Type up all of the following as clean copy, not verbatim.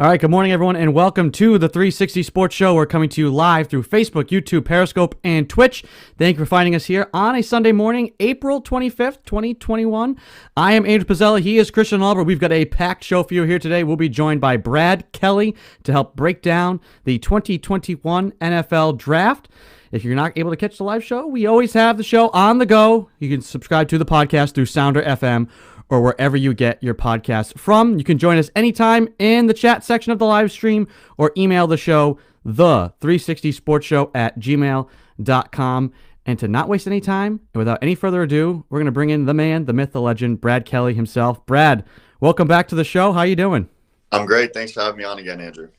All right, good morning, everyone, and welcome to the 360 Sports Show. We're coming to you live through Facebook, YouTube, Periscope, and Twitch. Thank you for finding us here on a Sunday morning, April 25th, 2021. I am Andrew Pizzella. He is Christian Albert. We've got a packed show for you here today. We'll be joined by Brad Kelly to help break down the 2021 NFL Draft. If you're not able to catch the live show, we always have the show on the go. You can subscribe to the podcast through Sounder FM or wherever you get your podcasts from. You can join us anytime in the chat section of the live stream or email the show, the360sportshow at gmail.com. And to not waste any time, and without any further ado, we're going to bring in the man, the myth, the legend, Brad Kelly himself. Brad, welcome back to the show. How you doing? I'm great. Thanks for having me on again, Andrew.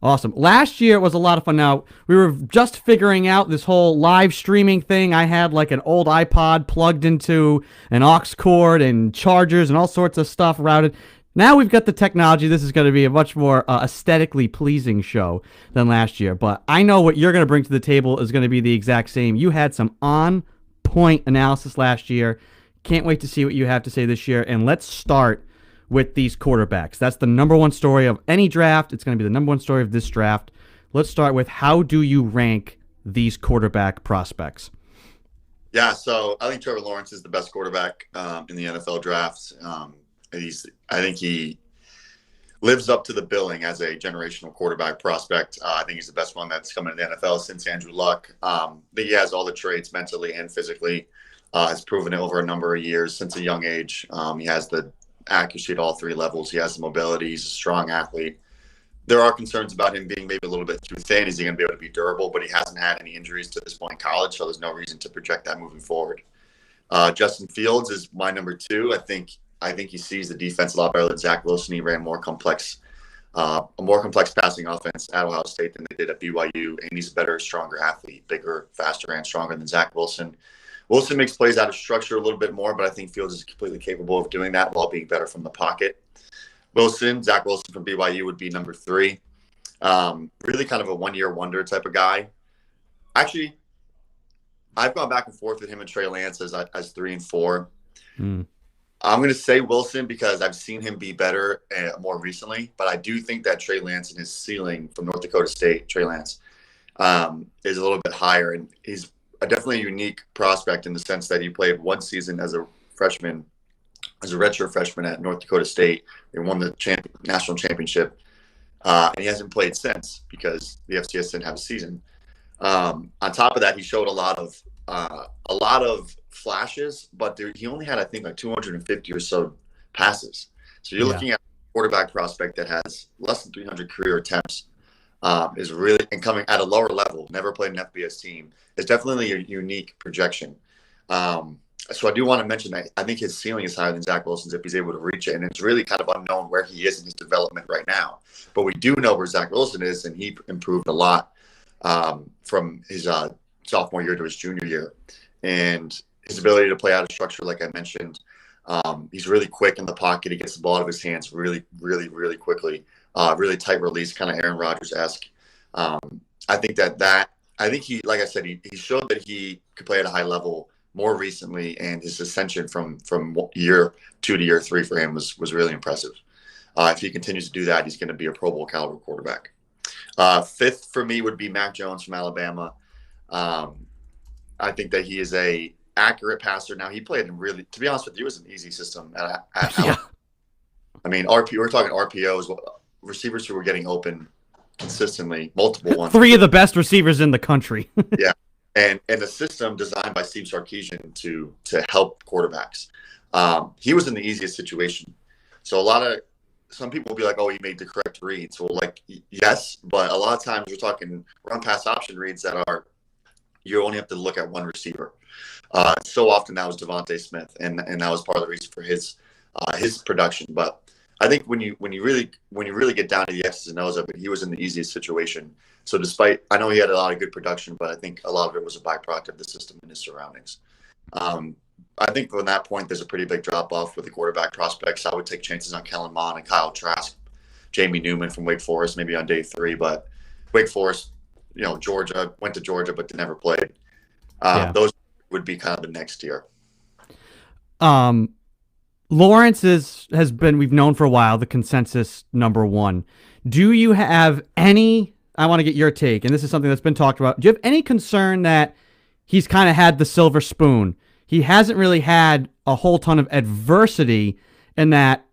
Awesome. Last year was a lot of fun. Now, we were just figuring out this whole live streaming thing. I had like an old iPod plugged into an aux cord and chargers and all sorts of stuff routed. Now we've got the technology. This is going to be a much more aesthetically pleasing show than last year. But I know what you're going to bring to the table is going to be the exact same. You had some on-point analysis last year. Can't wait to see what you have to say this year. And let's start with these quarterbacks. That's the number one story of any draft. It's going to be the number one story of this draft. Let's start with, how do you rank these quarterback prospects? Yeah, so I think Trevor Lawrence is the best quarterback in the NFL draft. I think he lives up to the billing as a generational quarterback prospect. I think he's the best one that's come into the NFL since Andrew Luck. I think he has all the traits mentally and physically. Has proven it over a number of years since a young age. He has the accuracy at all three levels. He has the mobility. He's a strong athlete. There are concerns about him being maybe a little bit too thin. Is he going to be able to be durable? But he hasn't had any injuries to this point in college, so there's no reason to project that moving forward. Justin Fields is my number two. I think he sees the defense a lot better than Zach Wilson. He ran a more complex passing offense at Ohio State than they did at BYU, and he's a better, stronger athlete, bigger, faster, and stronger than Zach Wilson. Wilson makes plays out of structure a little bit more, but I think Fields is completely capable of doing that while being better from the pocket. Zach Wilson from BYU would be number three. Really kind of a one-year wonder type of guy. Actually, I've gone back and forth with him and Trey Lance as 3 and 4. I'm going to say Wilson because I've seen him be better more recently, but I do think that Trey Lance and his ceiling from North Dakota State, Trey Lance, is a little bit higher, and he's definitely a unique prospect in the sense that he played one season as a freshman, as a redshirt freshman at North Dakota State. They won the national championship, and he hasn't played since because the FCS didn't have a season. On top of that, he showed a lot of flashes, but he only had, I think, like 250 or so passes. So you're looking at a quarterback prospect that has less than 300 career attempts. Is really, and coming at a lower level, never played an FBS team. It's definitely a unique projection. So I do want to mention that I think his ceiling is higher than Zach Wilson's if he's able to reach it. And it's really kind of unknown where he is in his development right now. But we do know where Zach Wilson is, and he improved a lot from his sophomore year to his junior year. And his ability to play out of structure, like I mentioned, he's really quick in the pocket. He gets the ball out of his hands really, really, really quickly. Really tight release, kind of Aaron Rodgers-esque. I think he, like I said, he showed that he could play at a high level more recently, and his ascension from year 2 to year 3 for him was really impressive. If he continues to do that, he's going to be a Pro Bowl caliber quarterback. Fifth for me would be Mac Jones from Alabama. I think that he is a accurate passer. Now, he played in really, to be honest with you, it was an easy system. I mean, we're talking RPOs. Receivers who were getting open consistently, multiple ones. 3 of the best receivers in the country. Yeah, and a system designed by Steve Sarkisian to help quarterbacks. He was in the easiest situation. So some people will be like, oh, he made the correct reads. Well, like, yes, but a lot of times we're talking run pass option reads that are, you only have to look at one receiver. So often that was Devontae Smith, and that was part of the reason for his production. But I think when you really get down to the X's and O's of it, he was in the easiest situation. So I know he had a lot of good production, but I think a lot of it was a byproduct of the system and his surroundings. I think from that point, there's a pretty big drop off with the quarterback prospects. I would take chances on Kellen Mond and Kyle Trask, Jamie Newman from Wake Forest, maybe on day 3. But Wake Forest, Georgia, went to Georgia, but they never played. Those would be kind of the next tier. Lawrence has been, we've known for a while, the consensus number 1. Do you have any? I want to get your take, and this is something that's been talked about. Do you have any concern that he's kind of had the silver spoon? He hasn't really had a whole ton of adversity in that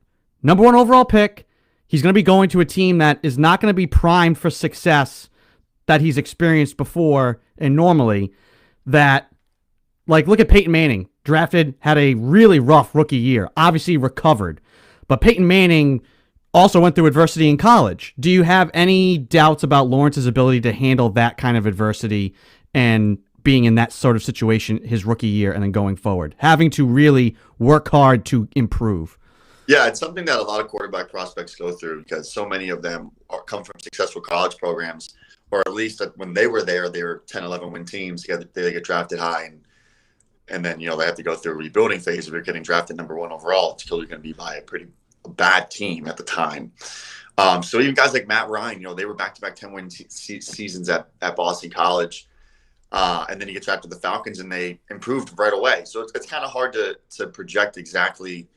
number one overall pick. He's going to be going to a team that is not going to be primed for success that he's experienced before and normally. That, like, look at Peyton Manning. Drafted, had a really rough rookie year. Obviously recovered. But Peyton Manning also went through adversity in college. Do you have any doubts about Lawrence's ability to handle that kind of adversity and being in that sort of situation his rookie year and then going forward, having to really work hard to improve? Yeah, it's something that a lot of quarterback prospects go through because so many of them come from successful college programs, or at least when they were there, they were 10, 11 win teams. They get drafted high, and then, they have to go through a rebuilding phase if you're getting drafted number one overall. It's still going to be by a pretty bad team at the time. So even guys like Matt Ryan, they were back-to-back 10-win seasons at Boston College. And then he gets drafted to the Falcons, and they improved right away. So it's kind of hard to project exactly,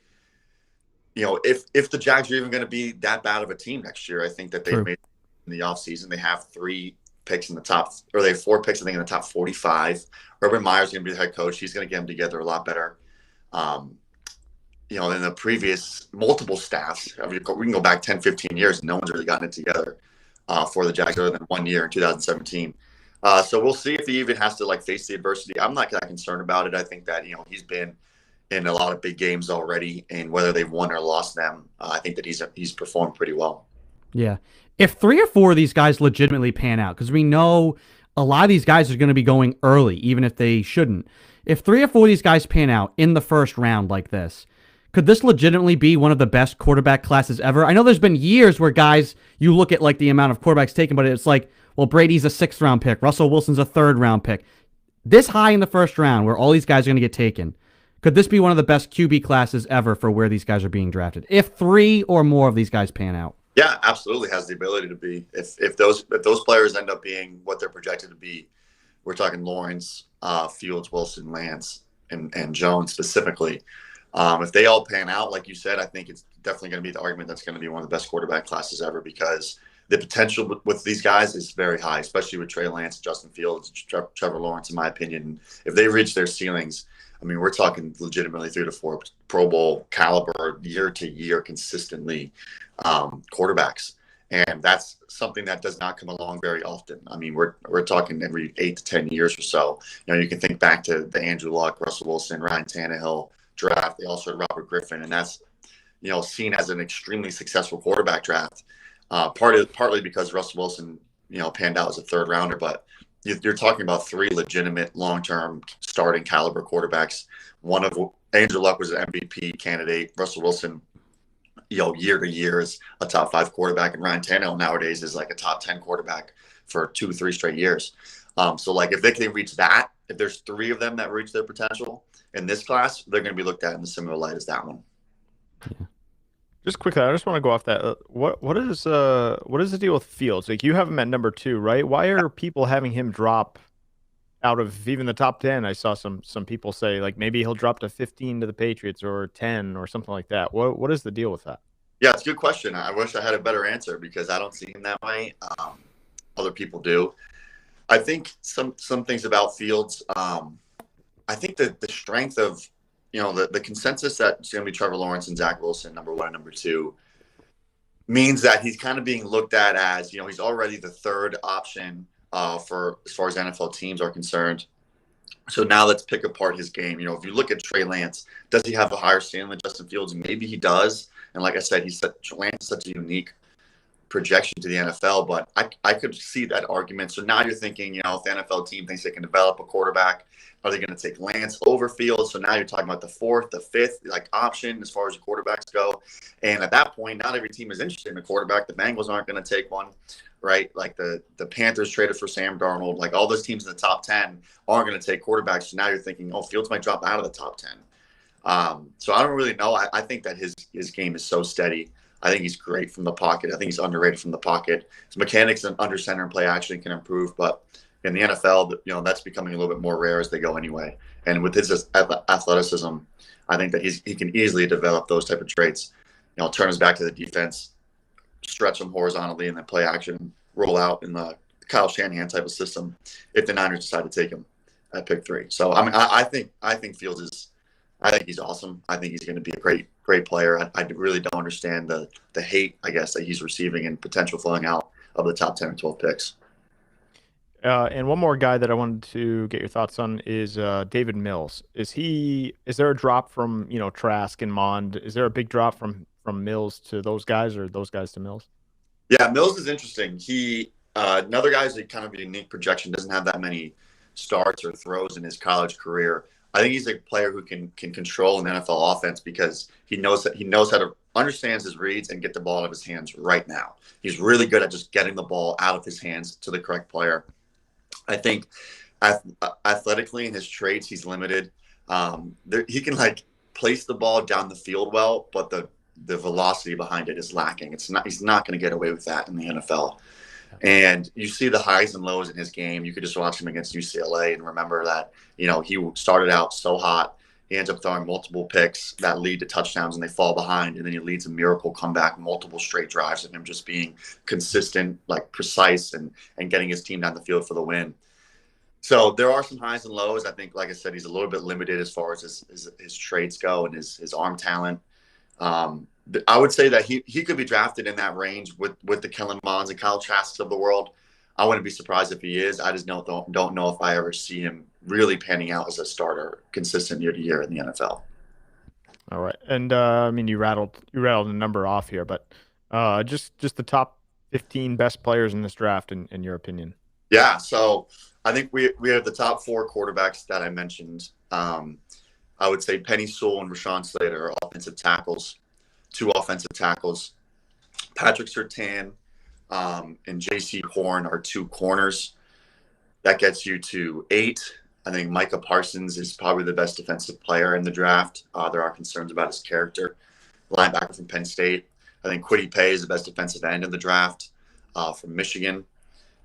if the Jags are even going to be that bad of a team next year. I think that they've made in the offseason. They have 3 picks in the top, or they have 4 picks, I think, in the top 45. Urban Meyer's going to be the head coach. He's going to get them together a lot better. In the previous multiple staffs, we can go back 10, 15 years, and no one's really gotten it together for the Jags other than 1 year in 2017. So we'll see if he even has to face the adversity. I'm not that concerned about it. I think that, he's been in a lot of big games already, and whether they've won or lost them, I think that he's performed pretty well. Yeah. If 3 or 4 of these guys legitimately pan out, because we know a lot of these guys are going to be going early, even if they shouldn't. If 3 or 4 of these guys pan out in the first round like this, could this legitimately be one of the best quarterback classes ever? I know there's been years where guys, you look at the amount of quarterbacks taken, but it's like, well, Brady's a 6th round pick. Russell Wilson's a 3rd round pick. This high in the first round where all these guys are going to get taken, could this be one of the best QB classes ever for where these guys are being drafted? If 3 or more of these guys pan out. Yeah, absolutely has the ability to be. If those players end up being what they're projected to be, we're talking Lawrence, Fields, Wilson, Lance, and Jones specifically. If they all pan out, like you said, I think it's definitely going to be the argument that's going to be one of the best quarterback classes ever, because the potential with these guys is very high, especially with Trey Lance, Justin Fields, Trevor Lawrence, in my opinion. If they reach their ceilings, I mean, we're talking legitimately 3 to 4 Pro Bowl caliber year to year consistently quarterbacks. And that's something that does not come along very often. I mean, we're talking every 8 to 10 years or so. You can think back to the Andrew Luck, Russell Wilson, Ryan Tannehill draft. They also had Robert Griffin, and that's seen as an extremely successful quarterback draft. Partly because Russell Wilson panned out as a 3rd rounder, but you're talking about 3 legitimate long-term starting caliber quarterbacks. One of Andrew Luck was an MVP candidate. Russell Wilson, year to year is a top 5 quarterback, and Ryan Tannehill nowadays is like a top 10 quarterback for 2-3 straight years. So if they can reach that, if there's 3 of them that reach their potential in this class, they're going to be looked at in a similar light as that one. Yeah. Just quickly, I just want to go off that. What is the deal with Fields? You have him at number 2, right? Why are people having him drop out of even the top 10? I saw some people say maybe he'll drop to 15 to the Patriots or 10 or something like that. What is the deal with that? Yeah, it's a good question. I wish I had a better answer because I don't see him that way. Other people do. I think some things about Fields. I think that the strength of the consensus that it's going to be Trevor Lawrence and Zach Wilson, number 1 and number 2, means that he's kind of being looked at as, he's already the 3rd option for as far as NFL teams are concerned. So now let's pick apart his game. If you look at Trey Lance, does he have a higher ceiling than Justin Fields? Maybe he does. And like I said, Lance is such a unique projection to the NFL, but I could see that argument. So now you're thinking, if the NFL team thinks they can develop a quarterback, are they going to take Lance over Fields? So now you're talking about the 4th, the 5th, option as far as the quarterbacks go. And at that point, not every team is interested in a quarterback. The Bengals aren't going to take one, right? The Panthers traded for Sam Darnold. All those teams in the top 10 aren't going to take quarterbacks. So now you're thinking, Fields might drop out of the top 10. So I don't really know. I think that his game is so steady. I think he's great from the pocket. I think he's underrated from the pocket. His mechanics and under center and play action can improve, but in the NFL, that's becoming a little bit more rare as they go anyway. And with his athleticism, I think that he can easily develop those type of traits. Turn his back to the defense, stretch him horizontally and then play action, roll out in the Kyle Shanahan type of system if the Niners decide to take him at pick 3. So I mean, I think Fields is, I think he's awesome. I think he's going to be a great player. I really don't understand the hate, I guess, that he's receiving and potential falling out of the top 10 or 12 picks. And one more guy that I wanted to get your thoughts on is David Mills. Is there a drop from, Trask and Mond? Is there a big drop from Mills to those guys, or those guys to Mills? Yeah, Mills is interesting. He another guy who's a kind of a unique projection, doesn't have that many starts or throws in his college career. I think he's a player who can control an NFL offense because he knows how to understands his reads and get the ball out of his hands right now. He's really good at just getting the ball out of his hands to the correct player. I think athletically in his traits, he's limited. He can place the ball down the field well, but the velocity behind it is lacking. He's not going to get away with that in the NFL. And you see the highs and lows in his game. You could just watch him against UCLA and remember that, he started out so hot. He ends up throwing multiple picks that lead to touchdowns and they fall behind. And then he leads a miracle comeback, multiple straight drives of him just being consistent, precise and getting his team down the field for the win. So there are some highs and lows. I think, like I said, he's a little bit limited as far as his traits go and his arm talent. I would say that he could be drafted in that range with the Kellen Monds and Kyle Trasks of the world. I wouldn't be surprised if he is. I just don't know if I ever see him really panning out as a starter consistent year to year in the NFL. All right. And you rattled a number off here, but just the top 15 best players in this draft in your opinion. Yeah, so I think we have the top 4 quarterbacks that I mentioned. I would say Penny Sewell and Rashawn Slater are offensive tackles, 2 offensive tackles. Patrick Surtain and J.C. Horn are 2 corners. That gets you to 8. I think Micah Parsons is probably the best defensive player in the draft. There are concerns about his character. Linebacker from Penn State. I think Kwity Paye is the best defensive end in the draft from Michigan.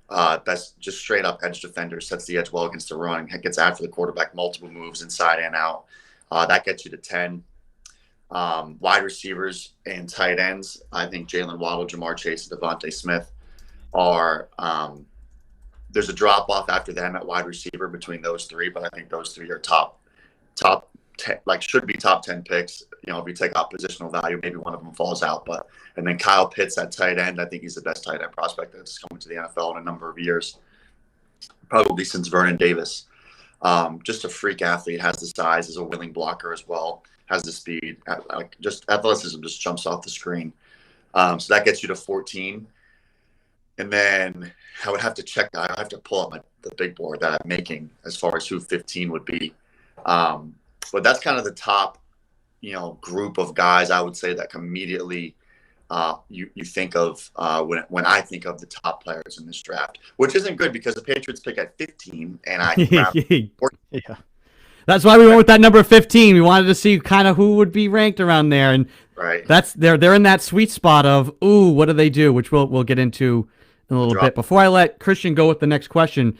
Best just straight up edge defender, sets the edge well against the run, gets after the quarterback, multiple moves inside and out. That gets you to 10. Wide receivers and tight ends, I think Jalen Waddle, Jamar Chase, and Devontae Smith are there's a drop off after them at wide receiver between those 3, but I think those 3 are top 10, should be top 10 picks. If you take out positional value, maybe one of them falls out. And then Kyle Pitts at tight end, I think he's the best tight end prospect that's coming to the NFL in a number of years, probably since Vernon Davis. Just a freak athlete, has the size, is a willing blocker as well, has the speed, just athleticism just jumps off the screen. So that gets you to 14. And then I would have to pull up the big board that I'm making as far as who 15 would be. But that's kind of the top, group of guys I would say that immediately you think of when I think of the top players in this draft, which isn't good because the Patriots pick at 15 and I yeah. That's why we went with that number 15. We wanted to see kind of who would be ranked around there, and right. They're in that sweet spot of what do they do, which we'll get into in a little bit. Before I let Christian go with the next question,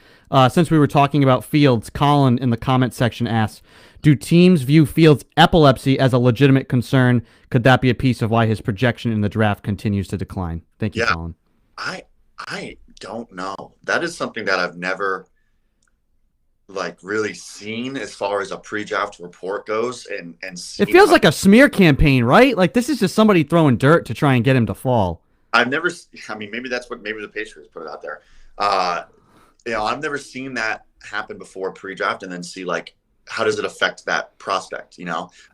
since we were talking about Fields, Colin in the comment section asks, do teams view Fields' epilepsy as a legitimate concern? Could that be a piece of why his projection in the draft continues to decline? Thank you, Colin. I don't know. That is something that I've never really seen as far as a pre-draft report goes, and it feels like a smear campaign, right? Like this is just somebody throwing dirt to try and get him to fall. Maybe that's what the Patriots put it out there. I've never seen that happen before pre-draft and then see how does it affect that prospect?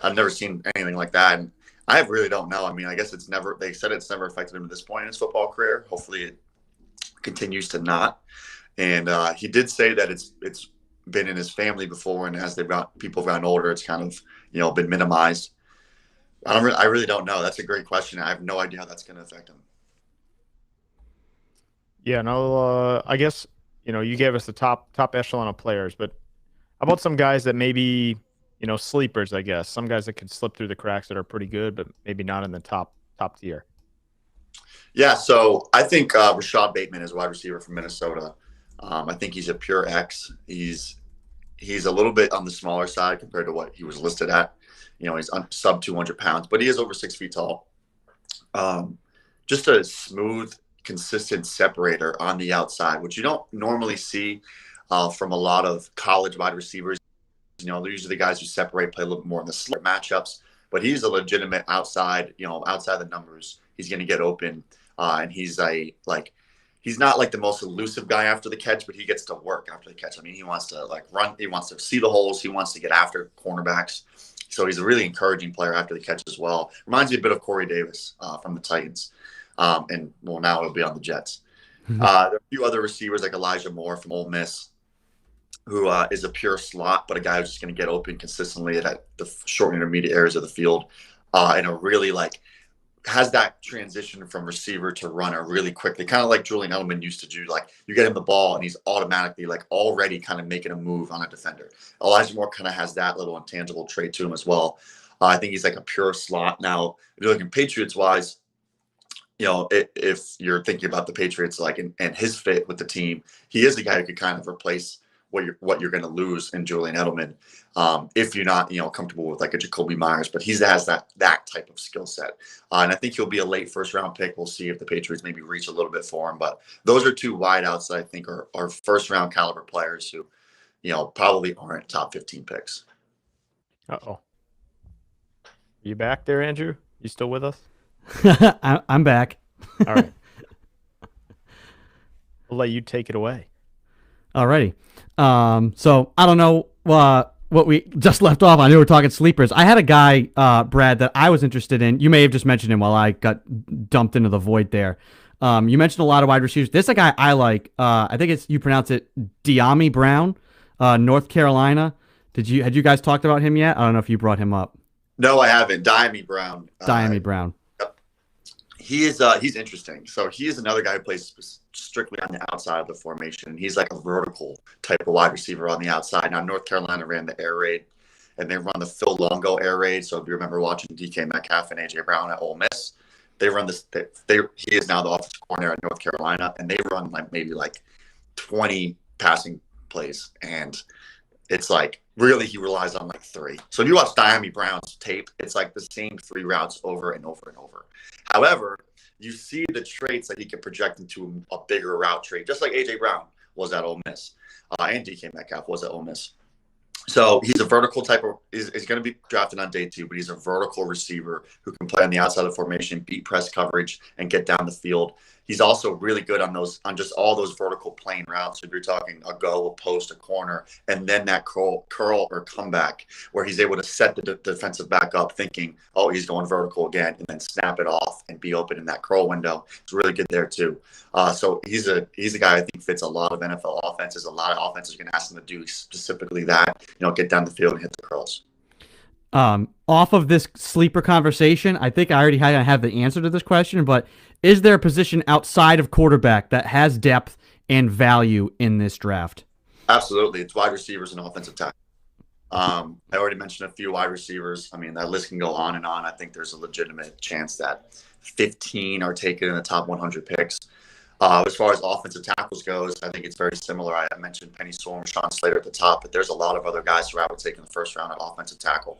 I've never seen anything like that, and I really don't know. I guess they said it's never affected him at this point in his football career. Hopefully it continues to not. And he did say that it's been in his family before, and as people gotten older, it's kind of been minimized. I really don't know. That's a great question. I have no idea how that's going to affect him. Yeah, no. I guess you gave us the top echelon of players, but how about some guys that maybe sleepers? I guess some guys that could slip through the cracks that are pretty good, but maybe not in the top tier. Yeah, so I think Rashad Bateman is a wide receiver from Minnesota. I think he's a pure X. He's a little bit on the smaller side compared to what he was listed at. He's sub 200 pounds, but he is over 6 feet tall. just a smooth, consistent separator on the outside, which you don't normally see from a lot of college wide receivers. They're usually the guys who separate, play a little bit more in the slot matchups. But he's a legitimate outside, outside the numbers. He's going to get open, and he's he's not like the most elusive guy after the catch, but he gets to work after the catch. I mean, he wants to run. He wants to see the holes. He wants to get after cornerbacks. So he's a really encouraging player after the catch as well. Reminds me a bit of Corey Davis from the Titans. And now it'll be on the Jets. There are a few other receivers like Elijah Moore from Ole Miss, who is a pure slot, but a guy who's just going to get open consistently at the short and intermediate areas of the field, and a really has that transition from receiver to runner really quickly, kind of like Julian Edelman used to do. You get him the ball and he's automatically already kind of making a move on a defender. Elijah Moore kind of has that little intangible trait to him as well. I think he's like a pure slot. Now, if you're looking Patriots wise, if you're thinking about the Patriots and his fit with the team, he is the guy who could kind of replace what you're going to lose in Julian Edelman, if you're not comfortable with a Jacoby Myers. But he has that type of skill set, and I think he'll be a late first round pick. We'll see if the Patriots maybe reach a little bit for him. But those are two wideouts that I think are first round caliber players who probably aren't top 15 picks. Uh-oh. You back there, Andrew? You still with us? I'm back. All right. I'll let you take it away. Alrighty. So I don't know what we just left off on. We were talking sleepers. I had a guy, Brad, that I was interested in. You may have just mentioned him while I got dumped into the void there. You mentioned a lot of wide receivers. This is a guy I like. I think you pronounce it Dyami Brown, North Carolina. Had you guys talked about him yet? I don't know if you brought him up. No, I haven't. Dyami Brown. Brown. He's interesting. So he is another guy who plays strictly on the outside of the formation. He's like a vertical type of wide receiver on the outside. Now, North Carolina ran the air raid, and they run the Phil Longo air raid. So if you remember watching DK Metcalf and AJ Brown at Ole Miss, they run this. He is now the offensive coordinator at North Carolina, and they run maybe 20 passing plays, and it's really he relies on 3. So if you watch Dyami Brown's tape, it's the same 3 routes over and over and over. However, you see the traits that he can project into a bigger route trait, just like AJ Brown was at Ole Miss, and DK Metcalf was at Ole Miss. So he's a vertical type of. He's going to be drafted on day 2, but he's a vertical receiver who can play on the outside of the formation, beat press coverage, and get down the field. He's also really good on just all those vertical plane routes. If you're talking a go, a post, a corner, and then that curl or comeback where he's able to set the defensive back up thinking, oh, he's going vertical again, and then snap it off and be open in that curl window. It's really good there too. So he's a guy I think fits a lot of NFL offenses. A lot of offenses are going to ask him to do specifically that, get down the field and hit the curls. Off of this sleeper conversation, I think I already have the answer to this question, but is there a position outside of quarterback that has depth and value in this draft? Absolutely. It's wide receivers and offensive tackle. I already mentioned a few wide receivers. I mean, that list can go on and on. I think there's a legitimate chance that 15 are taken in the top 100 picks. As far as offensive tackles goes, I think it's very similar. I mentioned Penny Storm, Sean Slater at the top, but there's a lot of other guys who I would take in the first round at offensive tackle.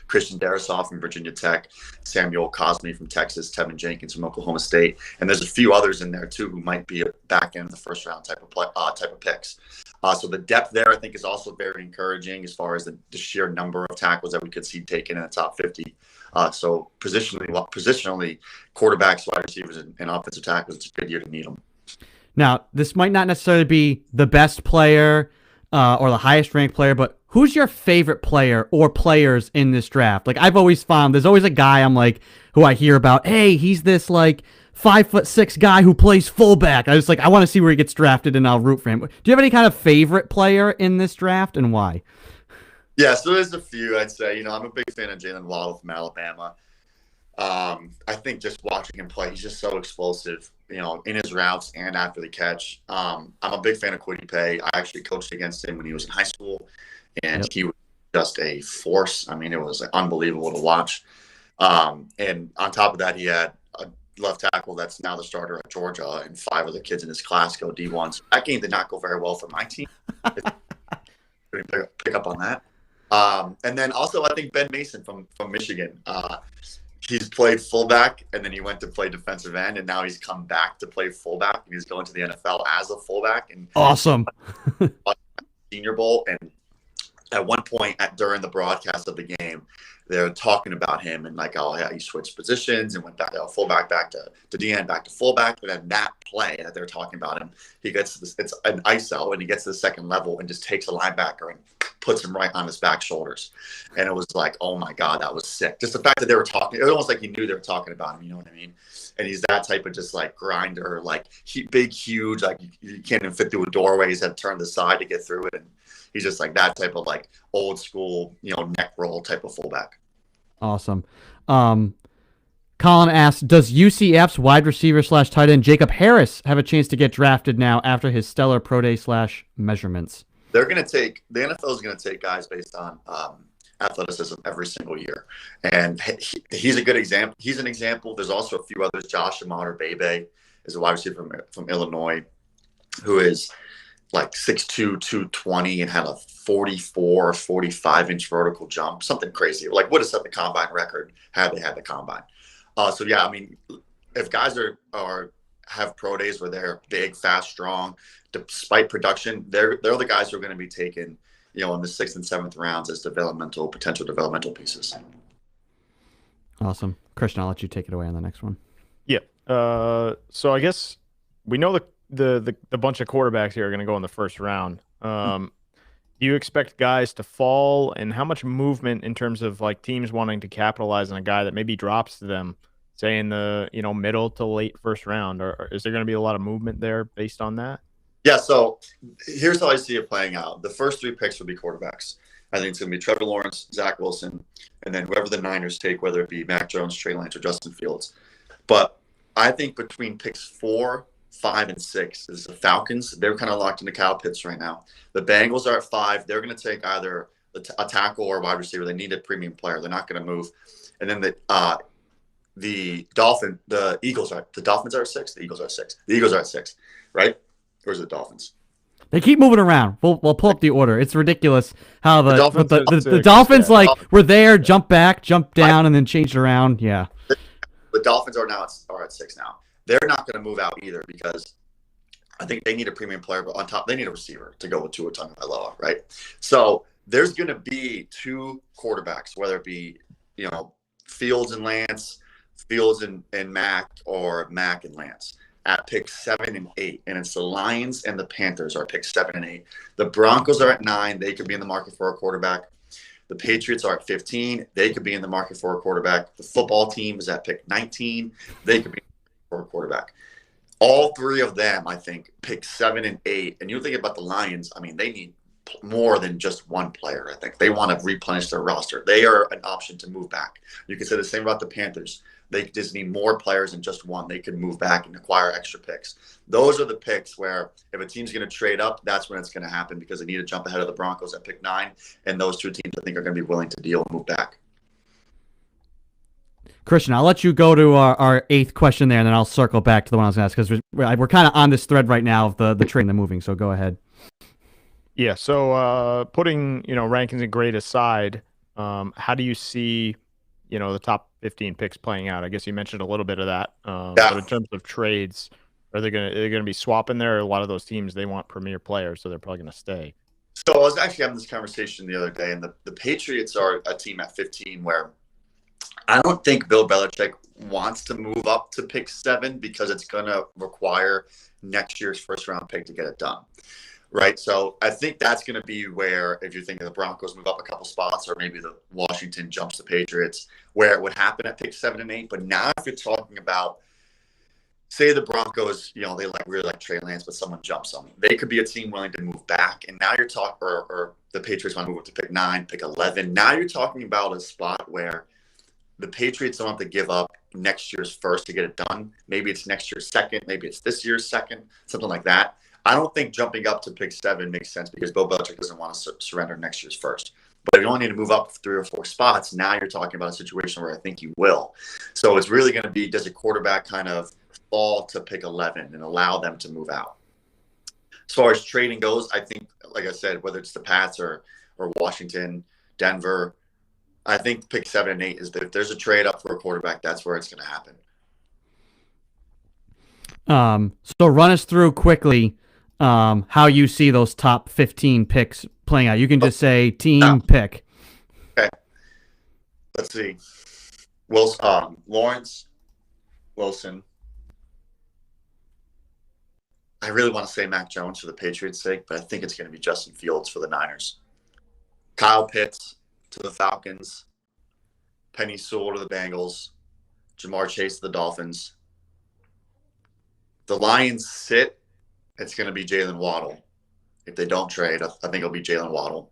Christian Darrisaw from Virginia Tech, Samuel Cosme from Texas, Tevin Jenkins from Oklahoma State, and there's a few others in there too who might be a back end of the first round type of picks. So the depth there, I think, is also very encouraging as far as the sheer number of tackles that we could see taken in the top 50. So positionally, quarterbacks, wide receivers, and offensive tackles, it's a good year to need them. Now, this might not necessarily be the best player or the highest ranked player, but who's your favorite player or players in this draft? I've always found there's always a guy who I hear about. Hey, he's this 5'6" guy who plays fullback. I want to see where he gets drafted and I'll root for him. Do you have any kind of favorite player in this draft and why? Yeah, so there's a few, I'd say. I'm a big fan of Jalen Waddle from Alabama. I think just watching him play, he's just so explosive, in his routes and after the catch. I'm a big fan of Kwity Paye. I actually coached against him when he was in high school, and He was just a force. I mean, it was unbelievable to watch. And on top of that, he had a left tackle that's now the starter at Georgia, and 5 of the kids in his class go D1. So that game did not go very well for my team. Pick up on that. And then also I think Ben Mason from Michigan. he's played fullback, and then he went to play defensive end, and now he's come back to play fullback, and he's going to the NFL as a fullback. And Awesome. Senior Bowl, and at one point during the broadcast of the game, they're talking about him and like, oh yeah, he switched positions and went back to fullback, back to DN, back to fullback. But then that play that they're talking about him, he gets this, it's an ISO, and he gets to the second level and just takes a linebacker and puts him right on his back shoulders. And it was like, oh my God, that was sick. Just the fact that they were talking, it was almost like he knew they were talking about him. You know what I mean? And he's that type of just like grinder, like big, huge, like you can't even fit through a doorway. He's had to turn to the side to get through it. And he's just like that type of like old school, neck roll type of fullback. Awesome. Colin asks, does UCF's wide receiver / tight end Jacob Harris have a chance to get drafted now after his stellar pro day / measurements? The NFL is going to take guys based on athleticism every single year. And he's a good example. He's an example. There's also a few others. Josh Amon Bebe is a wide receiver from Illinois who is like 6'2", 220 and had a 44 or 45-inch vertical jump, something crazy. Like would have set the combine record had they had the combine. So yeah, I mean, if guys have pro days where they're big, fast, strong, despite production, they're the guys who are going to be taken, in the 6th and 7th rounds as potential developmental pieces. Awesome. Christian, I'll let you take it away on the next one. Yeah. So I guess we know the bunch of quarterbacks here are going to go in the first round. Do you expect guys to fall, and how much movement in terms of like teams wanting to capitalize on a guy that maybe drops to them, say in the middle to late first round, or is there going to be a lot of movement there based on that? Yeah, so here's how I see it playing out. The first 3 picks will be quarterbacks. I think it's going to be Trevor Lawrence, Zach Wilson, and then whoever the Niners take, whether it be Mac Jones, Trey Lance, or Justin Fields. But I think between picks 4, 5, and 6 is the Falcons. They're kind of locked into cow pits right now. The Bengals are at 5. They're going to take either a tackle or a wide receiver. They need a premium player. They're not going to move. And then the Dolphins are at 6. The Eagles are at 6. The Eagles are at 6, right? Or is it Dolphins? They keep moving around. We'll pull up the order. It's ridiculous how the Dolphins Dolphins were there, jump back, jump down, and then changed around. Yeah. The Dolphins are at 6 now. They're not going to move out either because I think they need a premium player, but on top they need a receiver to go with Tua Tagovailoa, right? So there's going to be 2 quarterbacks, whether it be Fields and Lance, Fields and Mac, or Mac and Lance at pick 7 and 8, and it's the Lions and the Panthers are pick 7 and 8. The Broncos are at 9. They could be in the market for a quarterback. The Patriots are at 15. They could be in the market for a quarterback. The football team is at pick 19. They could be for a quarterback. All 3 of them, I think, pick 7 and 8. And you think about the Lions, I mean, they need more than just one player. I think they want to replenish their roster. They are an option to move back. You can say the same about the Panthers. They just need more players than just one. They can move back and acquire extra picks. Those are the picks where if a team's going to trade up, that's when it's going to happen because they need to jump ahead of the Broncos at pick 9. And those 2 teams, I think, are going to be willing to deal and move back. Christian, I'll let you go to our 8th question there, and then I'll circle back to the one I was going to ask because we're kind of on this thread right now of the trade and the moving. So go ahead. Yeah. So putting rankings and grade aside, how do you see the top 15 picks playing out? I guess you mentioned a little bit of that. But in terms of trades, are they gonna be swapping there? A lot of those teams, they want premier players, so they're probably going to stay. So I was actually having this conversation the other day, and the Patriots are a team at 15 where I don't think Bill Belichick wants to move up to pick 7 because it's going to require next year's first-round pick to get it done. Right, so I think that's going to be where, if you're thinking the Broncos move up a couple spots, or maybe the Washington jumps the Patriots, where it would happen at pick 7 and 8. But now, if you're talking about, say, the Broncos, they really like Trey Lance, but someone jumps them, they could be a team willing to move back. And now you're talking, or the Patriots want to move up to pick 9, pick 11. Now you're talking about a spot where the Patriots don't have to give up next year's first to get it done. Maybe it's next year's second, maybe it's this year's second, something like that. I don't think jumping up to pick 7 makes sense because Bill Belichick doesn't want to surrender next year's first. But if you only need to move up 3 or 4 spots, now you're talking about a situation where I think you will. So it's really going to be, does a quarterback kind of fall to pick 11 and allow them to move out? As far as trading goes, I think, like I said, whether it's the Pats or Washington, Denver, I think pick 7 and 8 is that if there's a trade up for a quarterback, that's where it's going to happen. So run us through quickly how you see those top 15 picks playing out. You can just say team pick. Okay. Let's see. Lawrence, Wilson. I really want to say Mac Jones for the Patriots' sake, but I think it's going to be Justin Fields for the Niners. Kyle Pitts to the Falcons. Penny Sewell to the Bengals. Jamar Chase to the Dolphins. The Lions sit. It's going to be Jalen Waddle. If they don't trade, I think it'll be Jalen Waddle.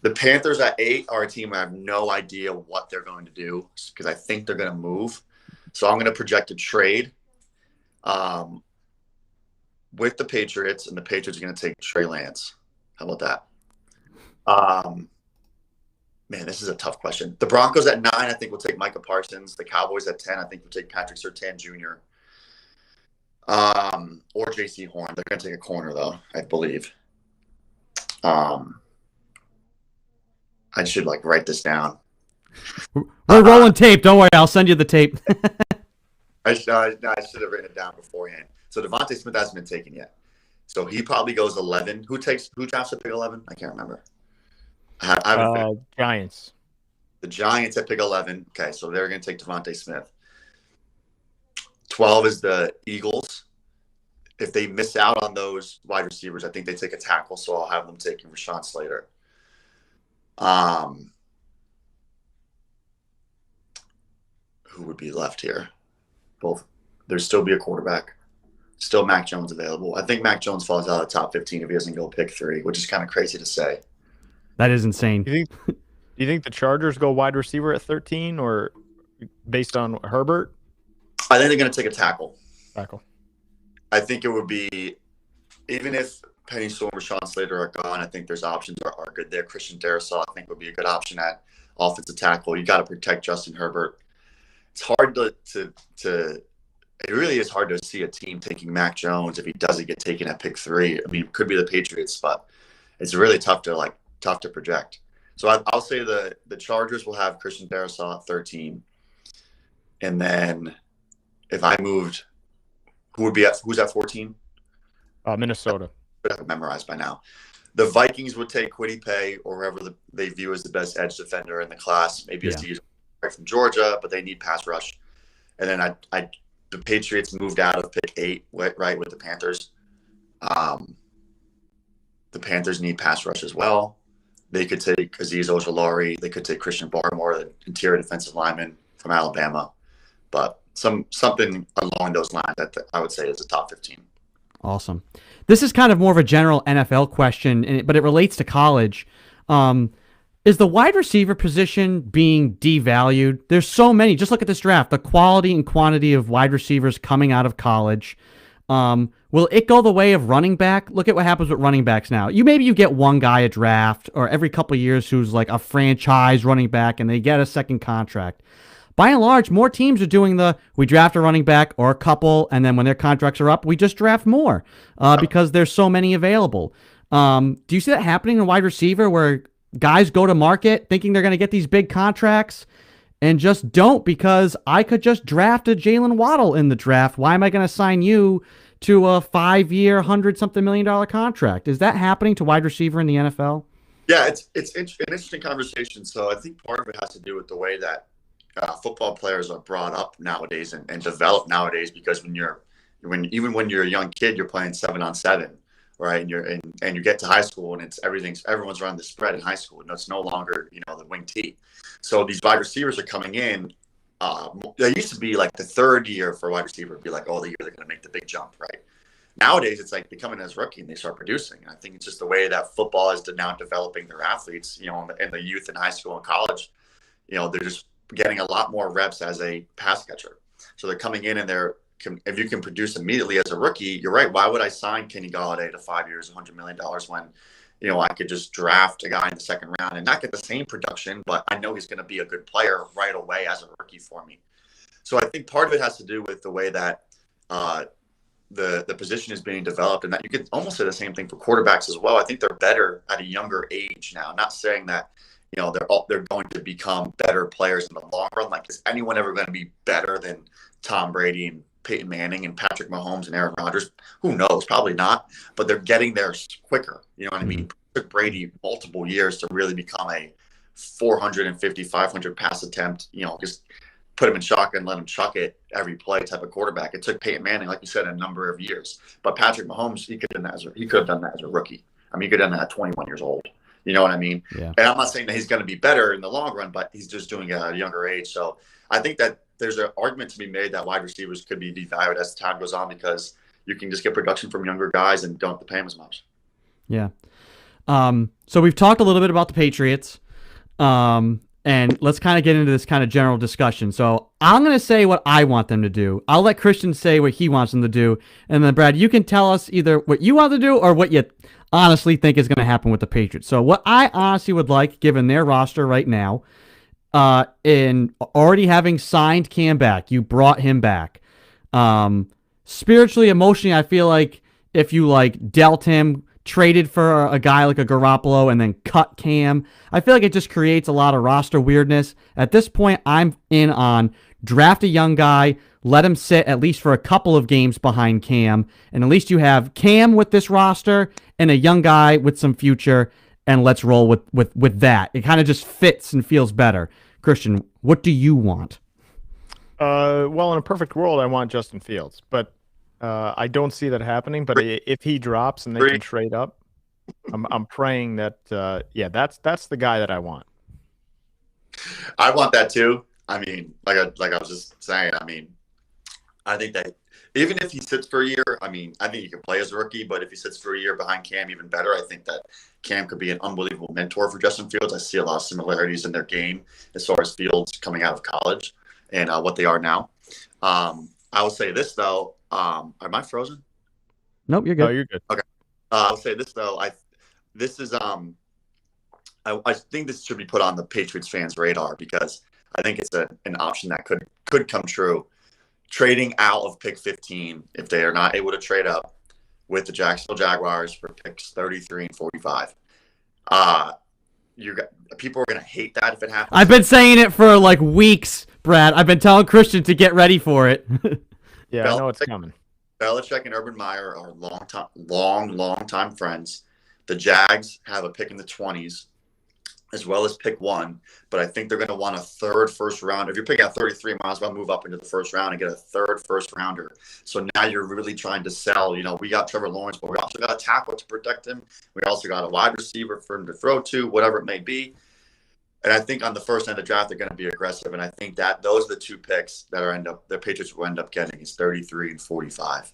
The Panthers at 8 are a team I have no idea what they're going to do because I think they're going to move. So I'm going to project a trade with the Patriots, and the Patriots are going to take Trey Lance. How about that? Man, this is a tough question. The Broncos at 9, I think, will take Micah Parsons. The Cowboys at 10, I think, will take Patrick Surtain Jr. Or J.C. Horn. They're going to take a corner, though, I believe. I should write this down. We're rolling tape. Don't worry, I'll send you the tape. I should have written it down beforehand. So Devontae Smith hasn't been taken yet. So he probably goes 11. Who drafts at pick 11? I can't remember. Giants. The Giants at pick 11. Okay, so they're going to take Devontae Smith. 12 is the Eagles. If they miss out on those wide receivers, I think they take a tackle, so I'll have them taking Rashawn Slater. Who would be left here? Both. There'd still be a quarterback. Still Mac Jones available. I think Mac Jones falls out of the top 15 if he doesn't go pick 3, which is kind of crazy to say. That is insane. Do you think the Chargers go wide receiver at 13 or based on Herbert? I think they're going to take a tackle. Tackle. I think it would be, even if Penny Sewell and Rashawn Slater are gone, I think there's options are good there. Christian Darrisaw, I think, would be a good option at offensive tackle. You got to protect Justin Herbert. It's hard it really is hard to see a team taking Mac Jones if he doesn't get taken at pick 3. I mean, it could be the Patriots, but it's really tough to project. So I'll say the Chargers will have Christian Darrisaw at 13. And then if I moved, who's at 14? Minnesota. I have it memorized by now. The Vikings would take Kwity Paye or whoever they view as the best edge defender in the class. Maybe it's right from Georgia, but they need pass rush. And then the Patriots moved out of pick 8, right, with the Panthers. The Panthers need pass rush as well. They could take Azeez Ojulari. They could take Christian Barmore, the interior defensive lineman from Alabama. But something along those lines that I would say is the top 15. Awesome. This is kind of more of a general NFL question, but it relates to college. Is the wide receiver position being devalued? There's so many. Just look at this draft. The quality and quantity of wide receivers coming out of college. Will it go the way of running back? Look at what happens with running backs now. Maybe you get one guy a draft or every couple of years who's like a franchise running back and they get a second contract. By and large, more teams are doing we draft a running back or a couple, and then when their contracts are up, we just draft more because there's so many available. Do you see that happening in wide receiver where guys go to market thinking they're going to get these big contracts and just don't because I could just draft a Jalen Waddle in the draft. Why am I going to sign you to a 5-year, $100-something million contract? Is that happening to wide receiver in the NFL? Yeah, it's an interesting conversation. So I think part of it has to do with the way that football players are brought up nowadays and developed nowadays, because when you're a young kid, you're playing 7-on-7. Right, and you get to high school and everyone's running the spread in high school, and it's no longer the wing T. So these wide receivers are coming in. There used to be like the third year for a wide receiver would be like, oh, the year they're going to make the big jump, right? Nowadays it's like they come in as rookie and they start producing. And I think it's just the way that football is now developing their athletes. In the youth and high school and college, they're just getting a lot more reps as a pass catcher. So they're coming in and if you can produce immediately as a rookie, you're right. Why would I sign Kenny Golladay to 5 years, $100 million when, I could just draft a guy in the second round and not get the same production, but I know he's going to be a good player right away as a rookie for me. So I think part of it has to do with the way that the position is being developed, and that you could almost say the same thing for quarterbacks as well. I think they're better at a younger age now. Not saying that they're going to become better players in the long run. Like, is anyone ever going to be better than Tom Brady and Peyton Manning and Patrick Mahomes and Aaron Rodgers? Who knows? Probably not. But they're getting there quicker. You know what I mean? It took Brady multiple years to really become a 450, 500 pass attempt. Just put him in shotgun, let him chuck it every play type of quarterback. It took Peyton Manning, like you said, a number of years. But Patrick Mahomes, he could have done that as a rookie. I mean, he could have done that at 21 years old. You know what I mean? Yeah. And I'm not saying that he's going to be better in the long run, but he's just doing it at a younger age. So I think that there's an argument to be made that wide receivers could be devalued as time goes on because you can just get production from younger guys and don't have to pay them as much. Yeah. So we've talked a little bit about the Patriots, and let's kind of get into this kind of general discussion. So I'm going to say what I want them to do. I'll let Christian say what he wants them to do, and then Brad, you can tell us either what you want to do or what you honestly think is going to happen with the Patriots. So what I honestly would like, given their roster right now, in already having signed Cam back, you brought him back. Spiritually, emotionally, I feel like if you dealt him, traded for a guy like a Garoppolo, and then cut Cam, I feel like it just creates a lot of roster weirdness. At this point, I'm in on draft a young guy, let him sit at least for a couple of games behind Cam, and at least you have Cam with this roster and a young guy with some future, and let's roll with that. It kind of just fits and feels better. Christian, what do you want? Well, in a perfect world, I want Justin Fields, but I don't see that happening. But if he drops and they can trade up, I'm praying that that's the guy that I want. I want that too. I mean, like I was just saying. I mean, I think that even if he sits for a year, I mean, I think he can play as a rookie. But if he sits for a year behind Cam, even better. I think that Cam could be an unbelievable mentor for Justin Fields. I see a lot of similarities in their game as far as Fields coming out of college and what they are now. I will say this though. Am I frozen? Nope, you're good. Oh, you're good. Okay. I'll say this though. I think this should be put on the Patriots fans' radar because I think it's an option that could come true. Trading out of pick 15 if they are not able to trade up with the Jacksonville Jaguars for picks 33 and 45. People are going to hate that if it happens. I've been saying it for weeks, Brad. I've been telling Christian to get ready for it. Yeah, I know it's coming. Belichick and Urban Meyer are long time friends. The Jags have a pick in the 20s as well as pick 1, but I think they're going to want a third first round. If you're picking at 33, might as well move up into the first round and get a third first rounder. So now you're really trying to sell. We got Trevor Lawrence, but we also got a tackle to protect him. We also got a wide receiver for him to throw to, whatever it may be. And I think on the first end of the draft, they're going to be aggressive. And I think that those are the two picks that the Patriots will end up getting is 33 and 45.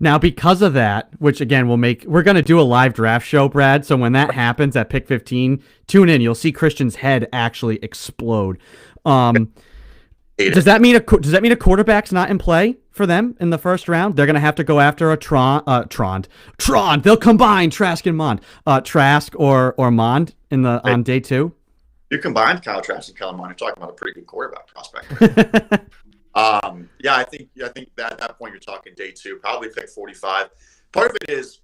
Now, because of that, which again we're going to do a live draft show, Brad. So when that happens at pick 15, tune in. You'll see Christian's head actually explode. Does that mean a quarterback's not in play for them in the first round? They're going to have to go after a Tron. They'll combine Trask and Mond. Trask or Mond on day 2. You combined Kyle Trask and Kellen Mond, you're talking about a pretty good quarterback prospect. I think that at that point you're talking day 2, probably pick 45. Part of it is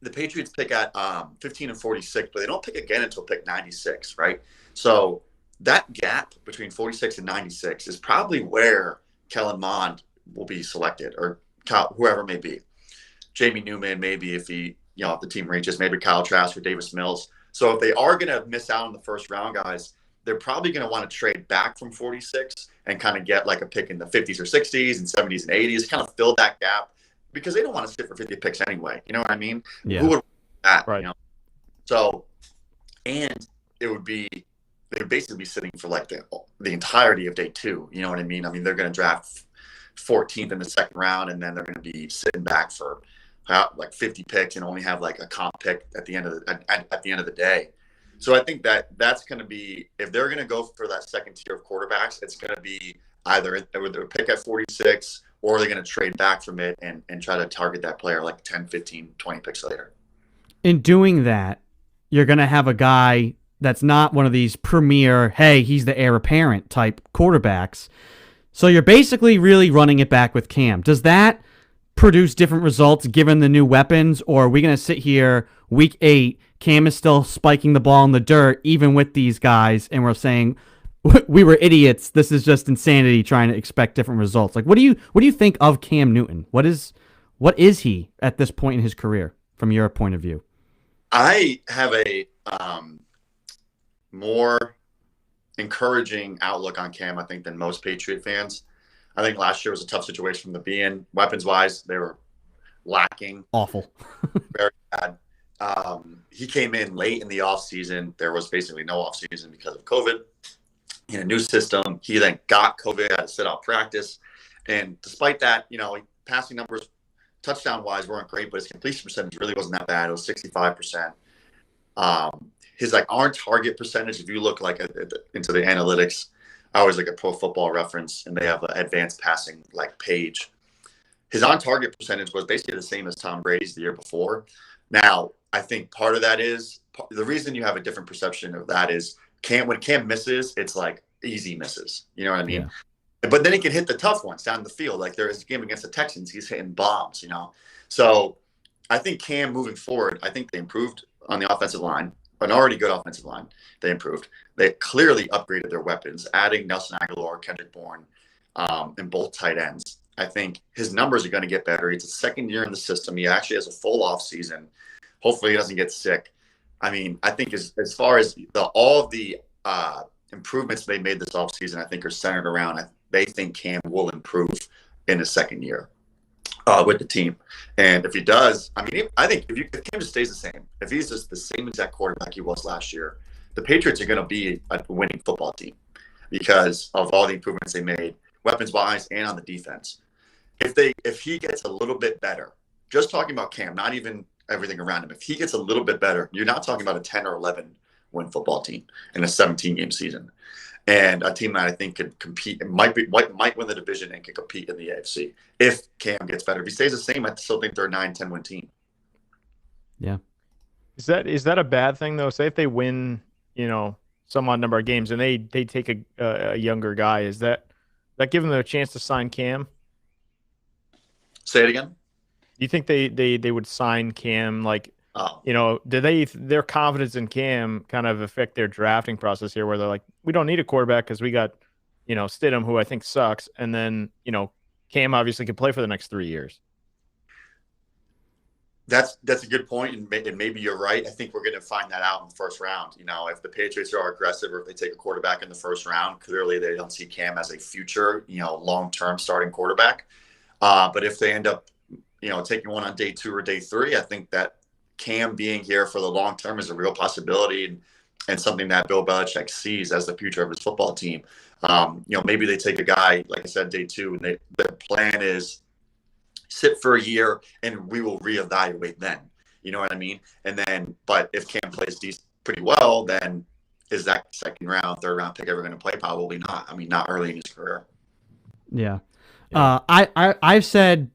the Patriots pick at 15 and 46, but they don't pick again until pick 96, right? So that gap between 46 and 96 is probably where Kellen Mond will be selected, or whoever it may be. Jamie Newman, maybe if the team reaches, maybe Kyle Trask or Davis Mills. So if they are going to miss out on the first round, guys, they're probably going to want to trade back from 46 and kind of get a pick in the 50s or 60s and 70s and 80s, kind of fill that gap because they don't want to sit for 50 picks anyway. You know what I mean? Yeah. Who would want that? Right. So, and they would basically be sitting for the entirety of day 2. You know what I mean? I mean, they're going to draft 14th in the second round, and then they're going to be sitting back for 50 picks and only have a comp pick at the end of the day. So I think that's going to be, if they're going to go for that second tier of quarterbacks, it's going to be either they're pick at 46 or they're going to trade back from it and try to target that player 10, 15, 20 picks later. In doing that, you're going to have a guy that's not one of these premier, hey, he's the heir apparent type quarterbacks. So you're basically really running it back with Cam. Does that produce different results given the new weapons, or are we going to sit here week 8, Cam is still spiking the ball in the dirt, even with these guys, and we're saying we were idiots. This is just insanity trying to expect different results. Like, what do you think of Cam Newton? What is he at this point in his career from your point of view? I have a more encouraging outlook on Cam, I think, than most Patriot fans. I think last year was a tough situation from the beginning. Weapons-wise, they were lacking. Awful. Very bad. He came in late in the offseason. There was basically no offseason because of COVID. In a new system, he then got COVID, had to sit out practice. And despite that, passing numbers, touchdown-wise, weren't great, but his completion percentage really wasn't that bad. It was 65%. His on-target percentage, if you look into the analytics, I always look at Pro Football Reference, and they have an advanced passing page. His on-target percentage was basically the same as Tom Brady's the year before. Now, I think part of that is the reason you have a different perception of that is when Cam misses, it's like easy misses. You know what I mean? Yeah. But then he can hit the tough ones down the field. Like there is a game against the Texans, he's hitting bombs. So I think Cam moving forward, I think they improved on the offensive line, an already good offensive line. They improved. They clearly upgraded their weapons, adding Nelson Aguilar, Kendrick Bourne, and both tight ends. I think his numbers are going to get better. It's a second year in the system. He actually has a full off season. Hopefully he doesn't get sick. I mean, I think as far as all of the improvements they made this offseason, I think are centered around, they think Cam will improve in his second year with the team. And if he does, I mean, I think if Cam just stays the same, if he's just the same exact quarterback he was last year, the Patriots are going to be a winning football team because of all the improvements they made, weapons-wise and on the defense. If he gets a little bit better, just talking about Cam, not even everything around him, if he gets a little bit better, you're not talking about a 10 or 11 win football team in a 17-game season, and a team that I think could compete and might win the division and can compete in the AFC if Cam gets better. If he stays the same, I still think they're a 9-10 win team. Yeah. Is that a bad thing though? Say if they win, some odd number of games and they take a younger guy, is that give them a chance to sign Cam? Say it again. Do you think they would sign Cam? Their confidence in Cam kind of affect their drafting process here, where they're like, we don't need a quarterback because we got, Stidham, who I think sucks, and then Cam obviously can play for the next 3 years. That's a good point, and maybe you're right. I think we're going to find that out in the first round. If the Patriots are aggressive or if they take a quarterback in the first round, clearly they don't see Cam as a future, long-term starting quarterback. But if they end up, taking one on day 2 or day 3, I think that Cam being here for the long term is a real possibility and something that Bill Belichick sees as the future of his football team. Maybe they take a guy, like I said, day 2, and their plan is sit for a year and we will reevaluate then. You know what I mean? And then, but if Cam plays pretty well, then is that second round, third round pick ever going to play? Probably not. I mean, not early in his career. Yeah. I've said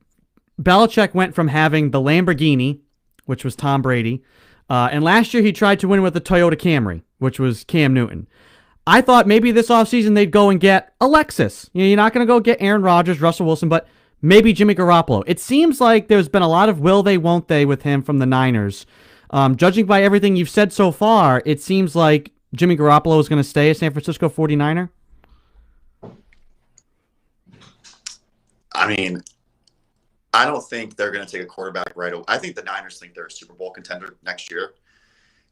Belichick went from having the Lamborghini, which was Tom Brady, and last year he tried to win with the Toyota Camry, which was Cam Newton. I thought maybe this offseason they'd go and get a Lexus. You're not going to go get Aaron Rodgers, Russell Wilson, but maybe Jimmy Garoppolo. It seems like there's been a lot of will they, won't they with him from the Niners. Judging by everything you've said so far, it seems like Jimmy Garoppolo is going to stay a San Francisco 49er. I mean, I don't think they're going to take a quarterback right away. I think the Niners think they're a Super Bowl contender next year.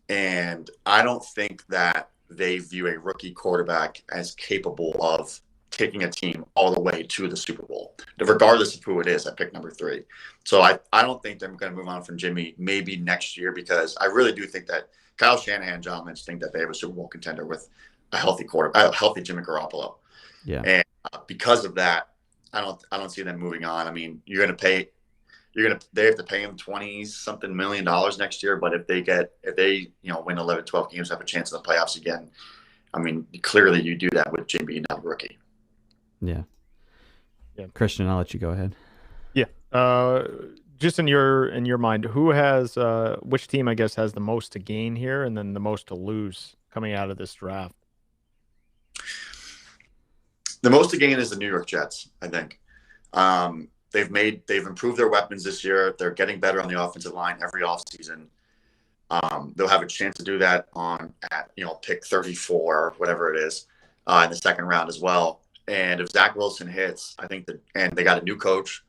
And I don't think that they view a rookie quarterback as capable of taking a team all the way to the Super Bowl, regardless of who it is at pick number 3. So I don't think they're going to move on from Jimmy maybe next year, because I really do think that Kyle Shanahan and John Lynch think that they have a Super Bowl contender with a healthy quarterback, a healthy Jimmy Garoppolo. Yeah. And because of that, I don't see them moving on. I mean, they have to pay him $20-something million next year. But if they win 11, 12 games, have a chance in the playoffs again, I mean, clearly you do that with Jimmy, not a rookie. Yeah. Christian, I'll let you go ahead. Yeah. Just in your mind, which team I guess has the most to gain here and then the most to lose coming out of this draft? The most to gain is the New York Jets, I think. They've improved their weapons this year. They're getting better on the offensive line every offseason. They'll have a chance to do that at pick 34, whatever it is, in the second round as well. And if Zach Wilson hits, and they got a new coach.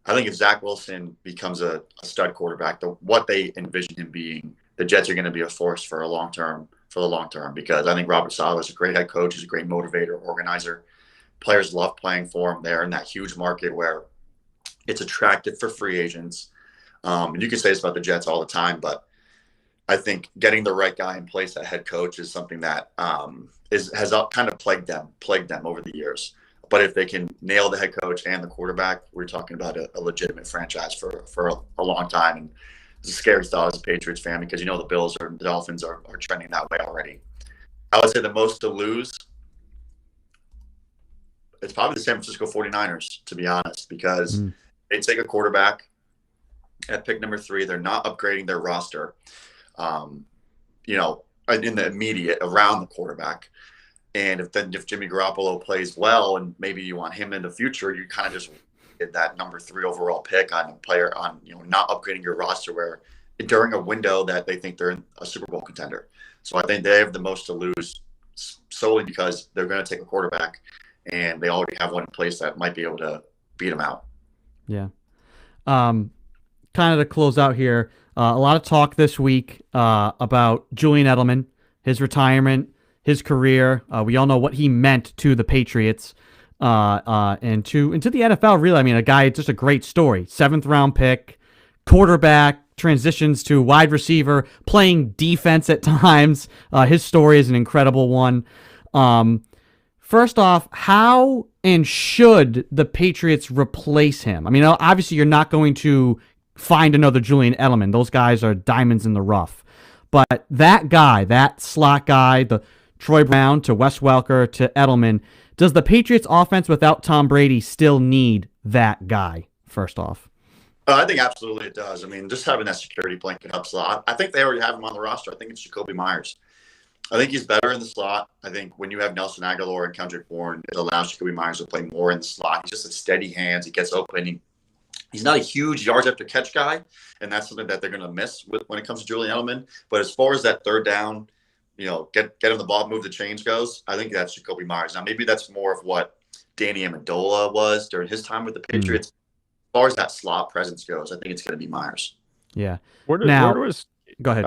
I think if Zach Wilson becomes a stud quarterback, what they envision him being, the Jets are going to be a force for the long term, because I think Robert Saleh is a great head coach. He's a great motivator, organizer. Players love playing for him. They're in that huge market where it's attractive for free agents. And you can say this about the Jets all the time, but I think getting the right guy in place at head coach is something that has kind of plagued them over the years. But if they can nail the head coach and the quarterback, we're talking about a legitimate franchise for a long time. And it's a scary thought as a Patriots fan, because the Bills or the Dolphins are trending that way already. I would say the most to lose, it's probably the San Francisco 49ers, to be honest, because they take a quarterback at pick number 3. They're not upgrading their roster, in the immediate around the quarterback. And if Jimmy Garoppolo plays well, and maybe you want him in the future, you kind of just get that number 3 overall pick on a player not upgrading your roster where during a window that they think they're a Super Bowl contender. So I think they have the most to lose solely because they're going to take a quarterback, and they already have one in place that might be able to beat them out. Yeah. Kind of to close out here, a lot of talk this week about Julian Edelman, his retirement, his career. We all know what he meant to the Patriots and to the NFL, really. I mean, a guy, just a great story. 7th round pick, quarterback, transitions to wide receiver, playing defense at times. His story is an incredible one. First off, how and should the Patriots replace him? I mean, obviously you're not going to find another Julian Edelman. Those guys are diamonds in the rough. But that guy, that slot guy, the Troy Brown to Wes Welker to Edelman, does the Patriots offense without Tom Brady still need that guy, first off? I think absolutely it does. I mean, just having that security blanket up slot, I think they already have him on the roster. I think it's Jacoby Myers. I think he's better in the slot. I think when you have Nelson Aguilar and Kendrick Bourne, it allows Jacoby Myers to play more in the slot. He's just a steady hands. He gets open. He's not a huge yards after catch guy, and that's something that they're going to miss when it comes to Julian Edelman. But as far as that third down, get him the ball, move the chains goes, I think that's Jacoby Myers. Now, maybe that's more of what Danny Amendola was during his time with the Patriots. As far as that slot presence goes, I think it's going to be Myers. Yeah. Go ahead.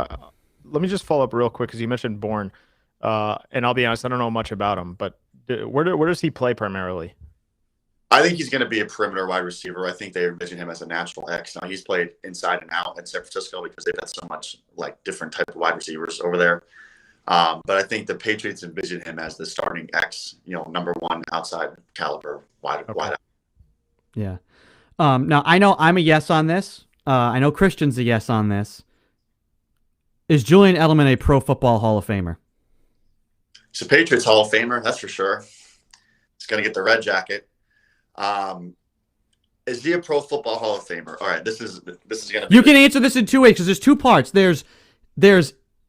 Let me just follow up real quick, because you mentioned Bourne, and I'll be honest, I don't know much about him, but where does he play primarily? I think he's going to be a perimeter wide receiver. I think they envision him as a natural X. Now, he's played inside and out at San Francisco because they've got so much different type of wide receivers over there. But I think the Patriots envision him as the starting X, number 1 outside caliber wide out. Yeah. Now, I know I'm a yes on this. I know Christian's a yes on this. Is Julian Edelman a Pro Football Hall of Famer? He's a Patriots Hall of Famer, that's for sure. He's going to get the red jacket. Is he a Pro Football Hall of Famer? All right, this is going to be... You can answer this in 2 ways, because there's 2 parts. There's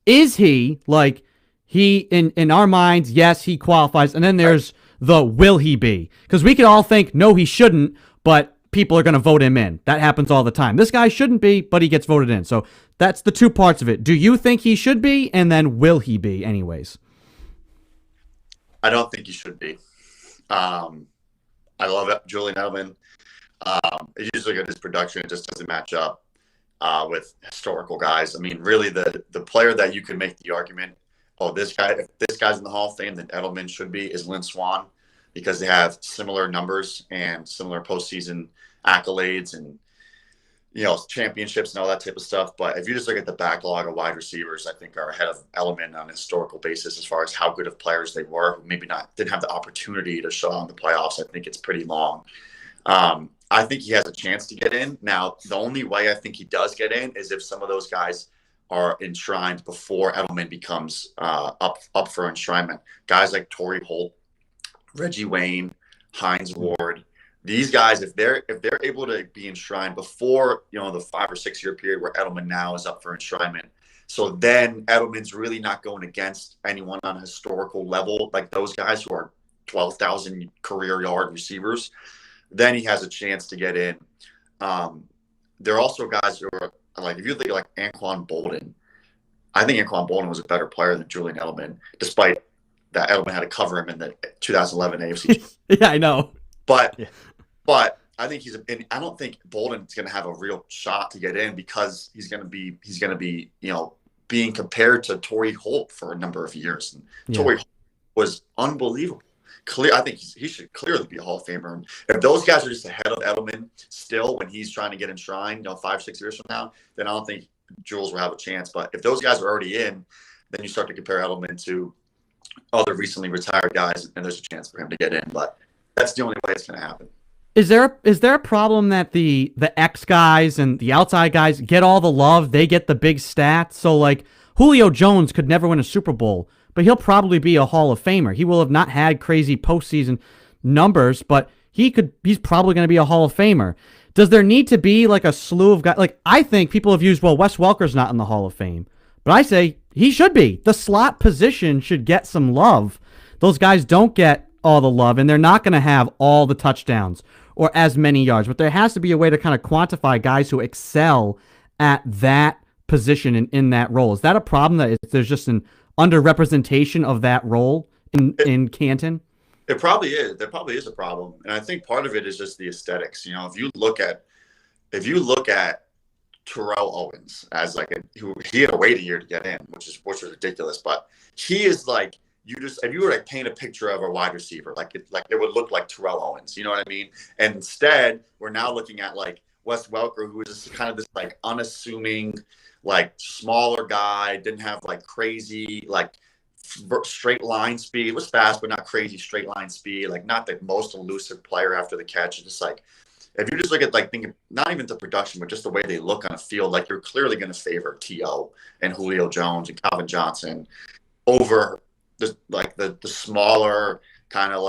is he, like, he, in our minds, yes, he qualifies, and then there's the will he be? Because we can all think, no, he shouldn't, but people are going to vote him in. That happens all the time. This guy shouldn't be, but he gets voted in. So that's the 2 parts of it. Do you think he should be, and then will he be anyways? I don't think he should be. I love it, Julian Edelman. You just look at his production; it just doesn't match up with historical guys. I mean, really, the player that you could make the argument, if this guy's in the Hall of Fame, then Edelman should be, is Lynn Swann, because they have similar numbers and similar postseason accolades and championships and all that type of stuff. But if you just look at the backlog of wide receivers, I think are ahead of Edelman on a historical basis as far as how good of players they were. Maybe didn't have the opportunity to show out in the playoffs. I think it's pretty long. I think he has a chance to get in. Now, the only way I think he does get in is if some of those guys are enshrined before Edelman becomes up for enshrinement. Guys like Torrey Holt, Reggie Wayne, Hines Ward. These guys, if they're able to be enshrined before the 5 or 6 year period where Edelman now is up for enshrinement, so then Edelman's really not going against anyone on a historical level like those guys who are 12,000 career yard receivers, then he has a chance to get in. There are also guys who are like, if you think like Anquan Bolden, I think Anquan Boldin was a better player than Julian Edelman, despite that Edelman had to cover him in the 2011 AFC. Yeah, I know. But but I think and I don't think Bolden's going to have a real shot to get in because he's going to be being compared to Torrey Holt for a number of years. And Torrey Holt was unbelievable. I think he should clearly be a Hall of Famer. And if those guys are just ahead of Edelman still when he's trying to get enshrined, 5-6 years from now, then I don't think Jules will have a chance. But if those guys are already in, then you start to compare Edelman to other recently retired guys, and there's a chance for him to get in. But that's the only way it's going to happen. Is there a problem that the X guys and the outside guys get all the love? They get the big stats. So like Julio Jones could never win a Super Bowl, but he'll probably be a Hall of Famer. He will have not had crazy postseason numbers, but he's probably going to be a Hall of Famer. Does there need to be like a slew of guys? Like I think people have used, Wes Welker's not in the Hall of Fame, but I say he should be. The slot position should get some love. Those guys don't get all the love, and they're not going to have all the touchdowns or as many yards, but there has to be a way to kind of quantify guys who excel at that position and in that role. Is that a problem that there's just an underrepresentation of that role in Canton? It probably is. There probably is a problem, and I think part of it is just the aesthetics. If you look at Terrell Owens as he had to wait a year to get in, which was ridiculous, but he is like. If you were to paint a picture of a wide receiver, it would look like Terrell Owens, you know what I mean? And instead, we're now looking at Wes Welker, who is kind of this unassuming, smaller guy, didn't have crazy straight line speed. It was fast, but not crazy straight line speed. Not the most elusive player after the catch. It's just if you just look at thinking not even the production, but just the way they look on a field, you're clearly going to favor T.O. and Julio Jones and Calvin Johnson over the smaller kind of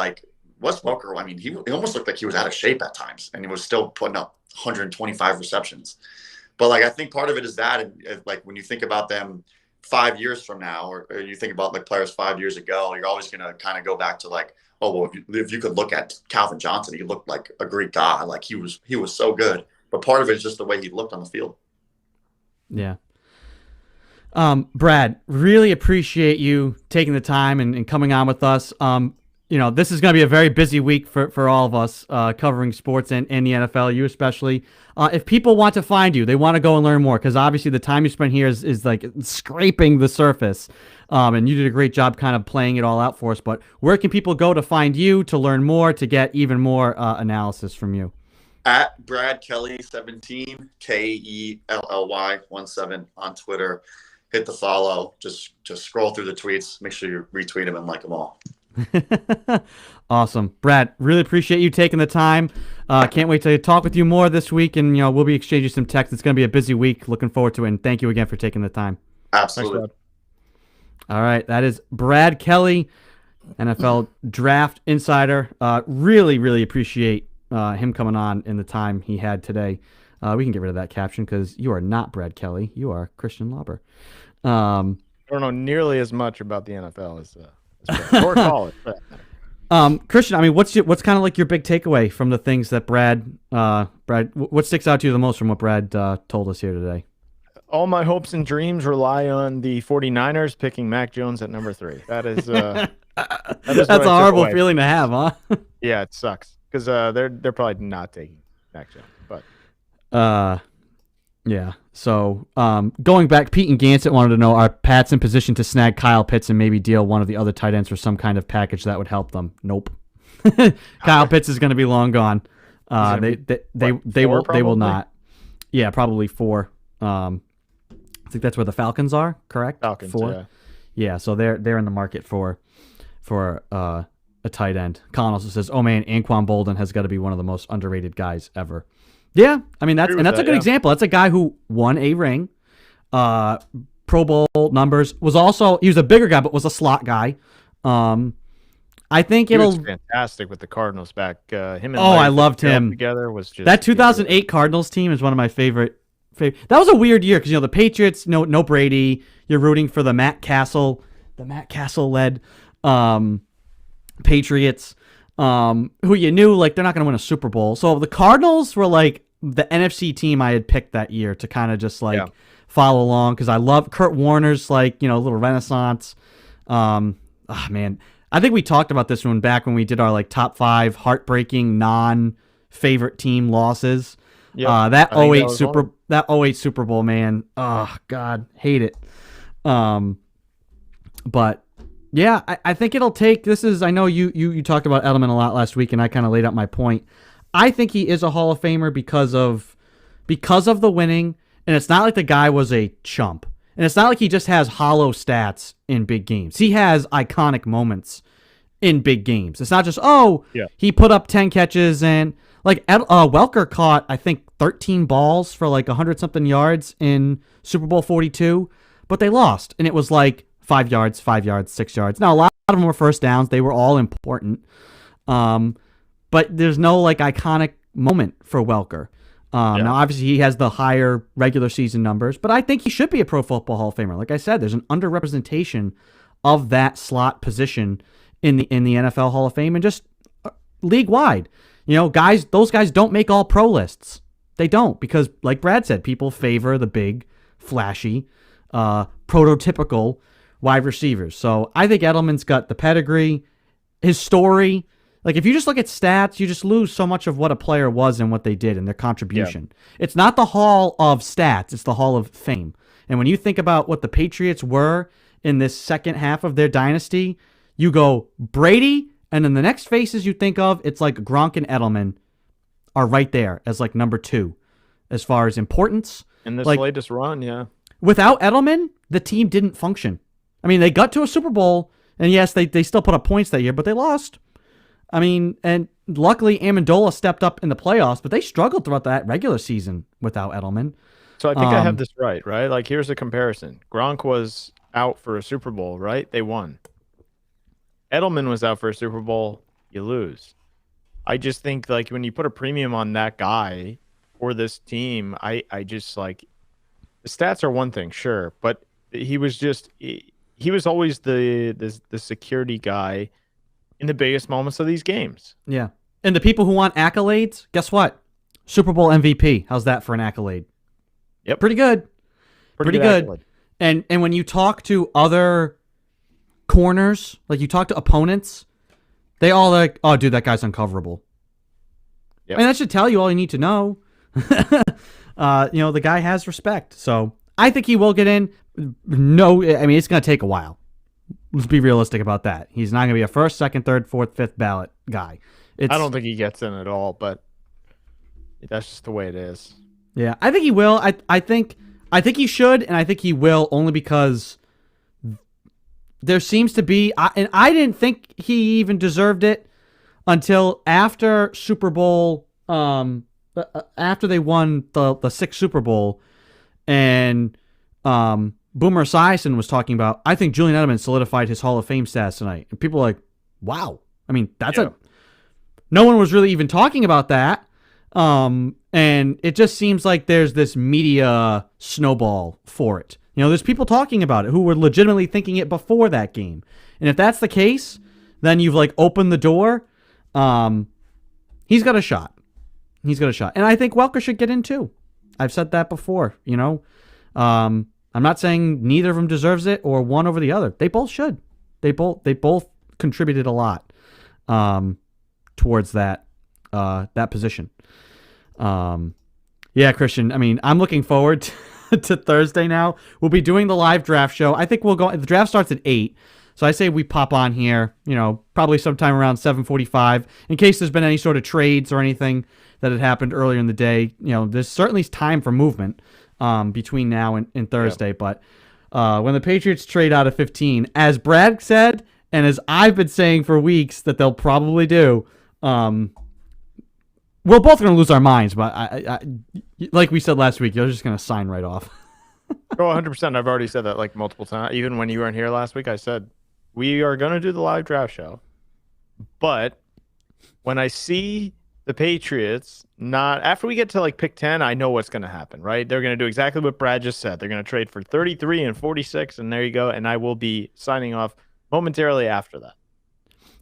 Wes Welker. I mean, he almost looked like he was out of shape at times, and he was still putting up 125 receptions. But I think part of it is that, and when you think about them 5 years from now, or you think about players 5 years ago, you're always going to kind of go back to if you could look at Calvin Johnson, he looked like a Greek god. He was so good. But part of it is just the way he looked on the field. Yeah. Brad, really appreciate you taking the time and coming on with us. This is going to be a very busy week for all of us covering sports and the NFL, you especially. If people want to find you, they want to go and learn more, because obviously the time you spent here is scraping the surface. And you did a great job kind of playing it all out for us. But where can people go to find you, to learn more, to get even more analysis from you? At Brad Kelly 17, KELLY 17 on Twitter. Hit the follow. Just scroll through the tweets. Make sure you retweet them and like them all. Awesome. Brad, really appreciate you taking the time. Can't wait to talk with you more this week, and we'll be exchanging some texts. It's going to be a busy week. Looking forward to it, and thank you again for taking the time. Absolutely. Thanks, all right, that is Brad Kelly, NFL Draft Insider. Really appreciate him coming on in the time he had today. We can get rid of that caption because you are not Brad Kelly. You are Christian Lauber. I don't know nearly as much about the NFL as or college. Christian, I mean, what's kind of your big takeaway from the things that Brad, what sticks out to you the most from what Brad told us here today? All my hopes and dreams rely on the 49ers picking Mac Jones at number 3. That is that's a horrible feeling to have, huh? Yeah, it sucks because they're probably not taking Mac Jones, but yeah. So going back, Pete and Gansett wanted to know, are Pats in position to snag Kyle Pitts and maybe deal one of the other tight ends for some kind of package that would help them? Nope. Kyle Pitts is going to be long gone. They will not. Yeah, probably 4. I think that's where the Falcons are, correct? Falcons, 4. yeah. Yeah, so they're in the market for a tight end. Colin also says, "Oh man, Anquan Boldin has got to be one of the most underrated guys ever." Yeah, I mean that's a good example. That's a guy who won a ring, Pro Bowl numbers. He was a bigger guy, but was a slot guy. I think he was fantastic with the Cardinals back. Him and I loved him together. Was just that 2008 Cardinals team is one of my favorite. That was a weird year because the Patriots, no Brady. You're rooting for the Matt Castle led Patriots, who you knew they're not going to win a Super Bowl. So the Cardinals were the NFC team I had picked that year to kind of just follow along because I love Kurt Warner's like little renaissance. Man, I think we talked about this one back when we did our like top 5 heartbreaking non-favorite team losses. Yep. That I think 08 that was Super one. that 08 Super Bowl, man. Oh God, hate it. But yeah, I think it'll take. I know you talked about Edelman a lot last week, and I kind of laid out my point. I think he is a Hall of Famer because of the winning, and it's not like the guy was a chump. And it's not like he just has hollow stats in big games. He has iconic moments in big games. It's not just, he put up 10 catches and like Welker caught, I think, 13 balls for like 100-something yards in Super Bowl 42, but they lost. And it was like 5 yards, 5 yards, 6 yards. Now, a lot of them were first downs. They were all important. But there's no like iconic moment for Welker. Now, obviously, he has the higher regular season numbers, but I think he should be a Pro Football Hall of Famer. Like I said, there's an underrepresentation of that slot position in the NFL Hall of Fame and just league wide. Those guys don't make all pro lists. They don't because, like Brad said, people favor the big, flashy, prototypical wide receivers. So I think Edelman's got the pedigree, his story. Like, if you just look at stats, you just lose so much of what a player was and what they did and their contribution. Yeah. It's not the Hall of Stats. It's the Hall of Fame. And when you think about what the Patriots were in this second half of their dynasty, you go Brady, and then the next faces you think of, it's like Gronk and Edelman are right there as like number 2 as far as importance. In this like, latest run, yeah. Without Edelman, the team didn't function. I mean, they got to a Super Bowl, and yes, they still put up points that year, but they lost. I mean, and luckily Amendola stepped up in the playoffs, but they struggled throughout that regular season without Edelman. So I think I have this right? Like, here's a comparison. Gronk was out for a Super Bowl, right? They won. Edelman was out for a Super Bowl. You lose. I just think, like, when you put a premium on that guy or this team, I just, like, the stats are one thing, sure, but he was always the security guy in the biggest moments of these games. Yeah. And the people who want accolades, guess what? Super Bowl MVP. How's that for an accolade? Yep. Pretty good. Pretty good. And when you talk to other corners, like you talk to opponents, they all like, oh, dude, that guy's uncoverable. Yep. I mean, that should tell you all you need to know. The guy has respect. So I think he will get in. No, I mean, it's going to take a while. Let's be realistic about that. He's not going to be a first, second, third, fourth, fifth ballot guy. I don't think he gets in at all, but that's just the way it is. Yeah, I think he will. I think he should, and I think he will only because there seems to be, and I didn't think he even deserved it until after Super Bowl, after they won the sixth Super Bowl, and Boomer Esiason was talking about, I think Julian Edelman solidified his Hall of Fame status tonight. And people are like, wow. I mean, no one was really even talking about that. And it just seems like there's this media snowball for it. There's people talking about it who were legitimately thinking it before that game. And if that's the case, then you've like opened the door. He's got a shot. And I think Welker should get in too. I've said that before, I'm not saying neither of them deserves it or one over the other. They both should. They both contributed a lot towards that position. Yeah, Christian. I mean, I'm looking forward to Thursday now. We'll be doing the live draft show. I think we'll go. The draft starts at 8. So I say we pop on here, probably sometime around 7:45 in case there's been any sort of trades or anything that had happened earlier in the day. There's certainly time for movement between now and Thursday. Yeah. But when the Patriots trade out of 15, as Brad said, and as I've been saying for weeks that they'll probably do, we're both going to lose our minds. But I like we said last week, you're just going to sign right off. Oh, 100%. I've already said that like multiple times. Even when you weren't here last week, I said, we are going to do the live draft show. But when I see the Patriots, not after we get to like pick 10, I know what's going to happen, right? They're going to do exactly what Brad just said. They're going to trade for 33 and 46, and there you go. And I will be signing off momentarily after that.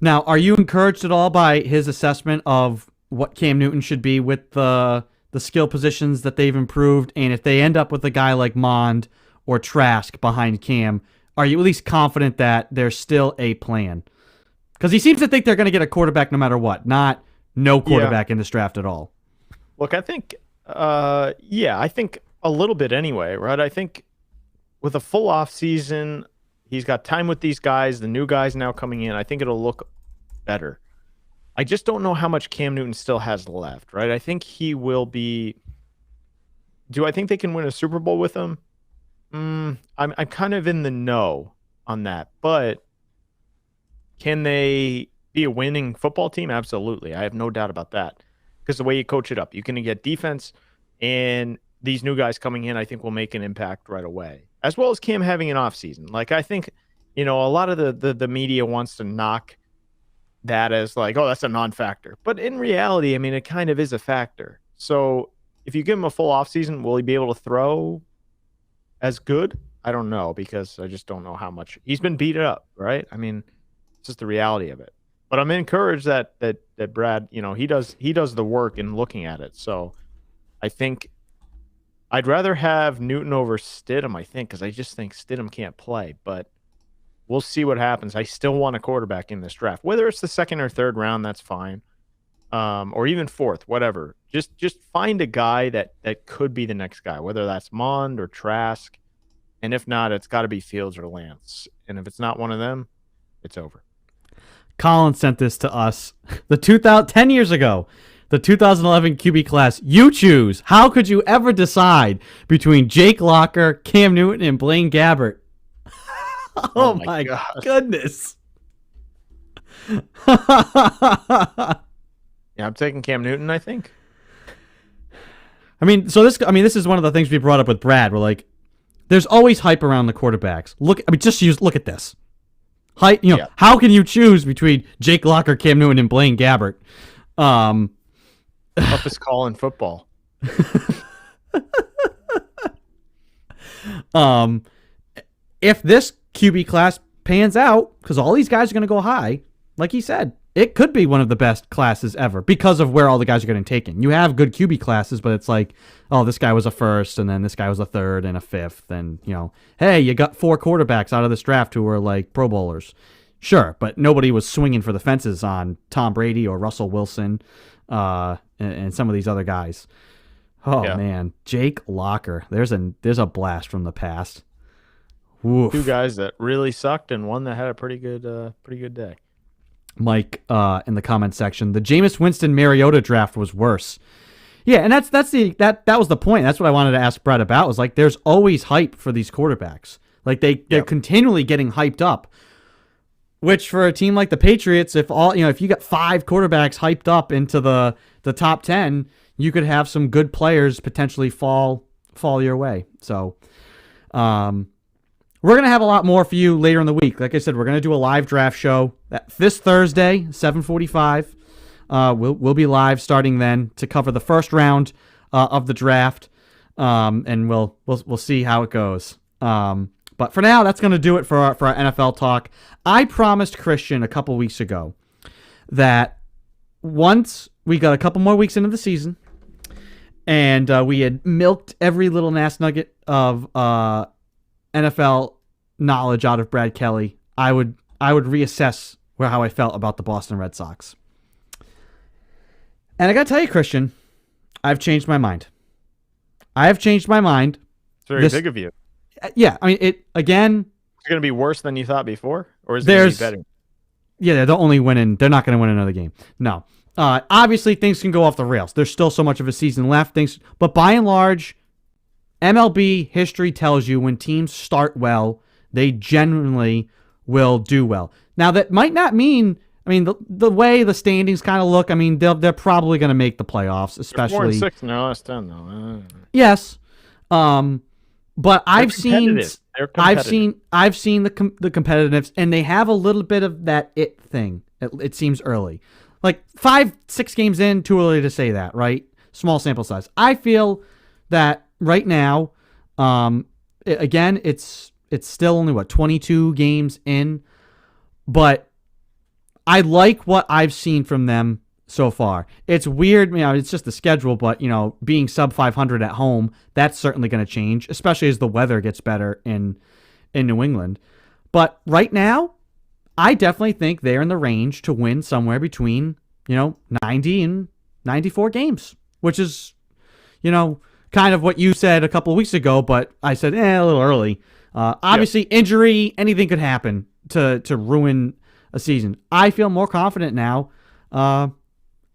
Now, are you encouraged at all by his assessment of what Cam Newton should be with the the skill positions that they've improved, and if they end up with a guy like Mond or Trask behind Cam, are you at least confident that there's still a plan? Because he seems to think they're going to get a quarterback no matter what, not no quarterback in this draft at all. Look, I think, I think a little bit anyway, right? I think with a full off season, he's got time with these guys. The new guys now coming in. I think it'll look better. I just don't know how much Cam Newton still has left, right? I think he will be. Do I think they can win a Super Bowl with him? I'm kind of in the no on that, but can they be a winning football team? Absolutely. I have no doubt about that. Because the way you coach it up, you can get defense, and these new guys coming in, I think, will make an impact right away. As well as Cam having an offseason. Like, I think, a lot of the media wants to knock that as like, oh, that's a non-factor. But in reality, I mean, it kind of is a factor. So if you give him a full offseason, will he be able to throw as good? I don't know, because I just don't know how much. He's been beat up, right? I mean, it's just the reality of it. But I'm encouraged that Brad, he does the work in looking at it. So I think I'd rather have Newton over Stidham, I think, because I just think Stidham can't play. But we'll see what happens. I still want a quarterback in this draft. Whether it's the second or third round, that's fine. Or even fourth, whatever. Just find a guy that could be the next guy, whether that's Mond or Trask. And if not, it's got to be Fields or Lance. And if it's not one of them, it's over. Colin sent this to us 10 years ago. The 2011 QB class. You choose. How could you ever decide between Jake Locker, Cam Newton, and Blaine Gabbert? Oh my goodness. Yeah, I'm taking Cam Newton, I think. This is one of the things we brought up with Brad. We're like, there's always hype around the quarterbacks. Look at this. Hype, How can you choose between Jake Locker, Cam Newton, and Blaine Gabbert? Toughest call in football. If this QB class pans out, because all these guys are going to go high, like he said, it could be one of the best classes ever because of where all the guys are getting taken. You have good QB classes, but it's like, oh, this guy was a first, and then this guy was a third and a fifth, and hey, you got 4 quarterbacks out of this draft who were like Pro Bowlers. Sure, but nobody was swinging for the fences on Tom Brady or Russell Wilson and some of these other guys. Oh man, Jake Locker. There's a blast from the past. Oof. 2 guys that really sucked and one that had a pretty good day. Mike in the comment section, the Jameis Winston Mariota draft was worse. Yeah, and that was the point. That's what I wanted to ask Brett about. Was like, there's always hype for these quarterbacks. Like they're continually getting hyped up. Which for a team like the Patriots, if you got 5 quarterbacks hyped up into the top 10, you could have some good players potentially fall your way. So, we're gonna have a lot more for you later in the week. Like I said, we're gonna do a live draft show this Thursday, 7:45. We'll be live starting then to cover the first round of the draft, and we'll see how it goes. But for now, that's gonna do it for our NFL talk. I promised Christian a couple weeks ago that once we got a couple more weeks into the season, and we had milked every little nasty nugget of NFL knowledge out of Brad Kelly, I would reassess how I felt about the Boston Red Sox. And I got to tell you, Christian, I've changed my mind. I have changed my mind. It's very big of you. Yeah, I mean, it again. It's going to be worse than you thought before, or is it going to be better? Yeah, they're only winning. They're not going to win another game. No. Obviously, things can go off the rails. There's still so much of a season left. But by and large, MLB history tells you when teams start well, they generally will do well. Now, that might not mean. I mean, the way the standings kind of look, I mean, they're probably going to make the playoffs, especially. 4-6 now. That's 10 though. Yes, but I've seen the competitiveness, and they have a little bit of that it thing. It seems early, like 5-6 games in, too early to say that, right? Small sample size. I feel that right now, again, it's still only 22 games in, but I like what I've seen from them so far. It's weird, it's just the schedule, but being sub 500 at home, that's certainly going to change, especially as the weather gets better in New England. But right now, I definitely think they're in the range to win somewhere between 90 and 94 games, which is kind of what you said a couple of weeks ago, but I said a little early. Obviously, injury, anything could happen to ruin a season. I feel more confident now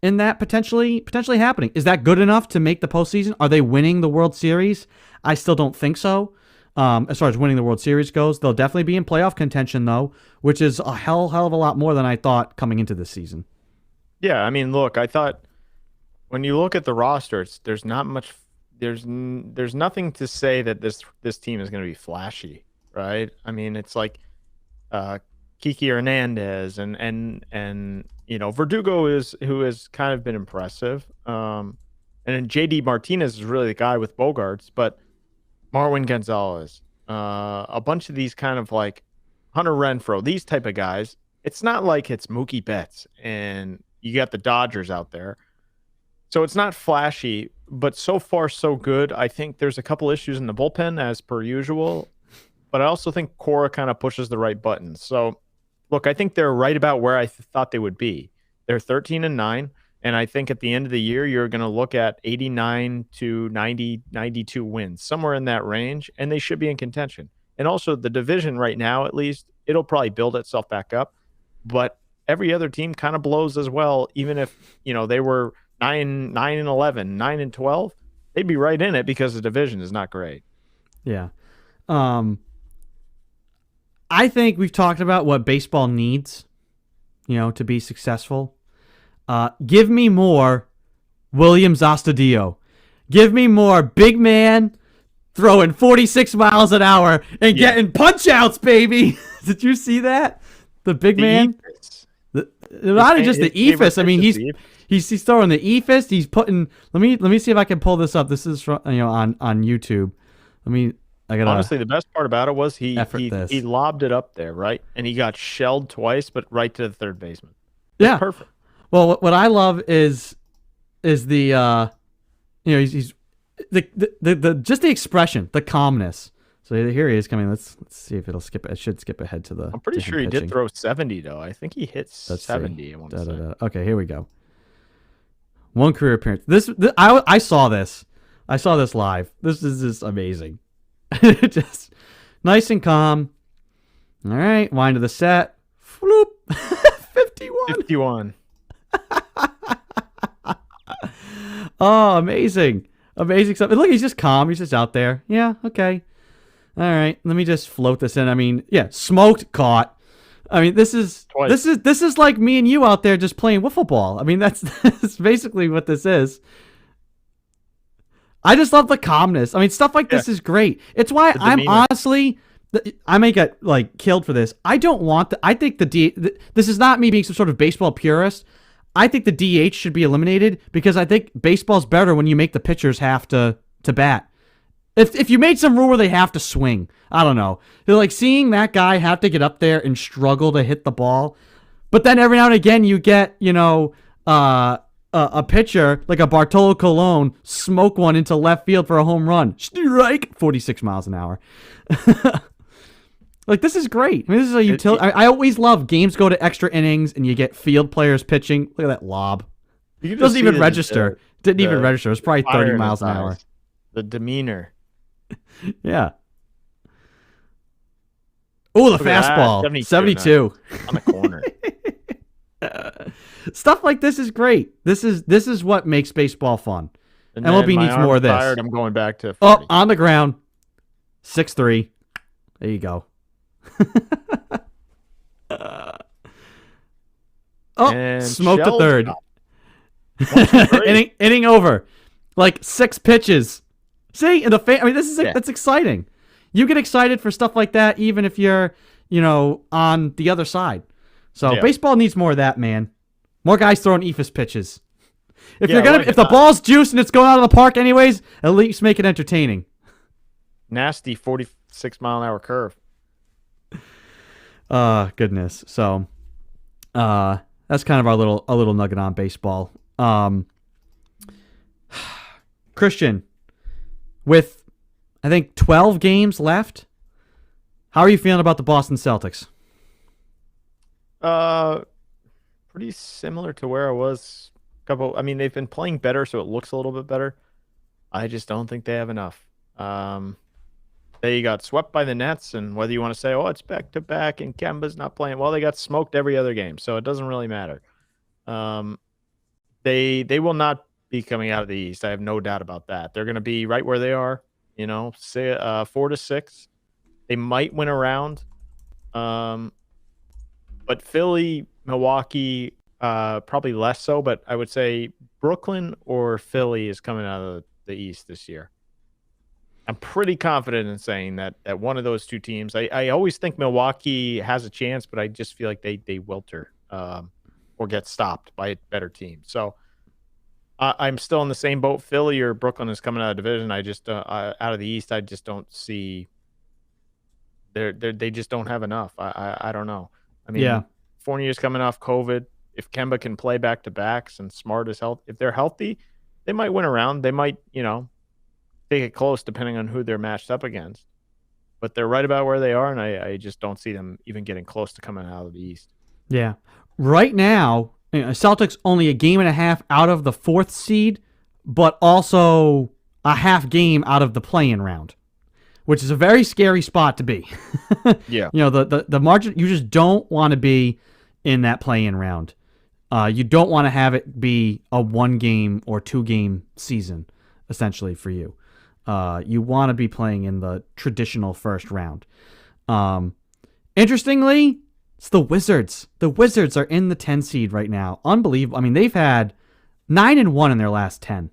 in that potentially happening. Is that good enough to make the postseason? Are they winning the World Series? I still don't think so. As far as winning the World Series goes, they'll definitely be in playoff contention, though, which is a hell of a lot more than I thought coming into this season. Yeah, I mean, look, I thought when you look at the rosters, there's not much. There's nothing to say that this team is going to be flashy, right? I mean, it's like Kiki Hernandez and Verdugo who has kind of been impressive, and then JD Martinez is really the guy with Bogarts, but Marwin Gonzalez, a bunch of these kind of like Hunter Renfroe, these type of guys. It's not like it's Mookie Betts and you got the Dodgers out there. So it's not flashy, but so far so good. I think there's a couple issues in the bullpen as per usual, but I also think Cora kind of pushes the right buttons. So look, I think they're right about where I thought they would be. They're 13-9. And I think at the end of the year, you're going to look at 89 to 90, 92 wins, somewhere in that range, and they should be in contention. And also the division right now, at least, it'll probably build itself back up. But every other team kind of blows as well. Even if, they were 9-11, 9-12, they'd be right in it because the division is not great. Yeah. I think we've talked about what baseball needs, to be successful. Give me more Williams Astudillo. Give me more big man throwing 46 miles an hour and getting punch outs, baby. Did you see that? The big man? Not just the ephus. I mean, he's throwing the ephus. He's putting. Let me see if I can pull this up. This is from on YouTube. Honestly, the best part about it was he lobbed it up there, right? And he got shelled twice, but right to the third baseman. That's perfect. Well, what I love is the he's the just the expression, the calmness. So here he is coming. Let's see if it'll skip. It should skip ahead to the. I'm pretty sure he pitching. did throw 70 though. I think he hit 70. I want to say. Okay, here we go. One career appearance. I saw this. I saw this live. This is just amazing. Just nice and calm. All right, wind to the set. Floop. 51. Oh, amazing stuff. And look, he's just calm. He's just out there. Yeah, okay. All right, let me just float this in. I mean, smoked, caught. I mean, this is like me and you out there just playing wiffle ball. I mean, that's basically what this is. I just love the calmness. I mean, stuff like this is great. It's why I'm honestly, I may get killed for this. I don't want I think this is not me being some sort of baseball purist. I think the DH should be eliminated because I think baseball's better when you make the pitchers have to bat. If you made some rule where they have to swing, I don't know. They're like seeing that guy have to get up there and struggle to hit the ball. But then every now and again you get, a pitcher like a Bartolo Colon smoke one into left field for a home run. Strike 46 miles an hour. This is great. I mean, this is a utility. I always love games go to extra innings and you get field players pitching. Look at that lob. It doesn't even register. Didn't even register. It was probably 30 miles an hour. The demeanor. Yeah. Oh, the fastball. 72. On the corner. Stuff like this is great. This is what makes baseball fun. And MLB needs more of this. Tired, I'm going back to 40. On the ground. 6-3. There you go. Smoked the third. Inning over. 6 pitches. See, that's exciting. You get excited for stuff like that, even if you're, on the other side. So baseball needs more of that, man. More guys throwing ephus pitches. If the ball's juiced and it's going out of the park anyways, at least make it entertaining. Nasty 46 mile an hour curve. Goodness. So, That's kind of our little nugget on baseball. Christian, with I think 12 games left, how are you feeling about the Boston Celtics? Pretty similar to where I was. I mean, they've been playing better, so it looks a little bit better. I just don't think they have enough. They got swept by the Nets, and whether you want to say, oh, it's back to back and Kemba's not playing, well, they got smoked every other game, so it doesn't really matter. They will not be coming out of the East. I have no doubt about that. They're going to be right where they are, say 4-6. They might win a round. But Philly, Milwaukee, probably less so, but I would say Brooklyn or Philly is coming out of the East this year. I'm pretty confident in saying that one of those two teams. I always think Milwaukee has a chance, but I just feel like they wilter or get stopped by a better team. So I'm still in the same boat. Philly or Brooklyn is coming out of division. I just out of the East, I just don't see. They just don't have enough. I don't know. I mean, Fournier's coming off COVID. If Kemba can play back to backs and Smart is healthy, if they're healthy, they might win a round. They might, take it close depending on who they're matched up against. But they're right about where they are, and I just don't see them even getting close to coming out of the East. Yeah. Right now, Celtics only a game and a half out of the 4th seed, but also a half game out of the play-in round, which is a very scary spot to be. Yeah. The margin, you just don't want to be in that play-in round. You don't want to have it be a 1-game or 2-game season, essentially, for you. You want to be playing in the traditional first round. Interestingly, it's the Wizards. The Wizards are in the 10 seed right now. Unbelievable. I mean, they've had 9-1 in their last 10.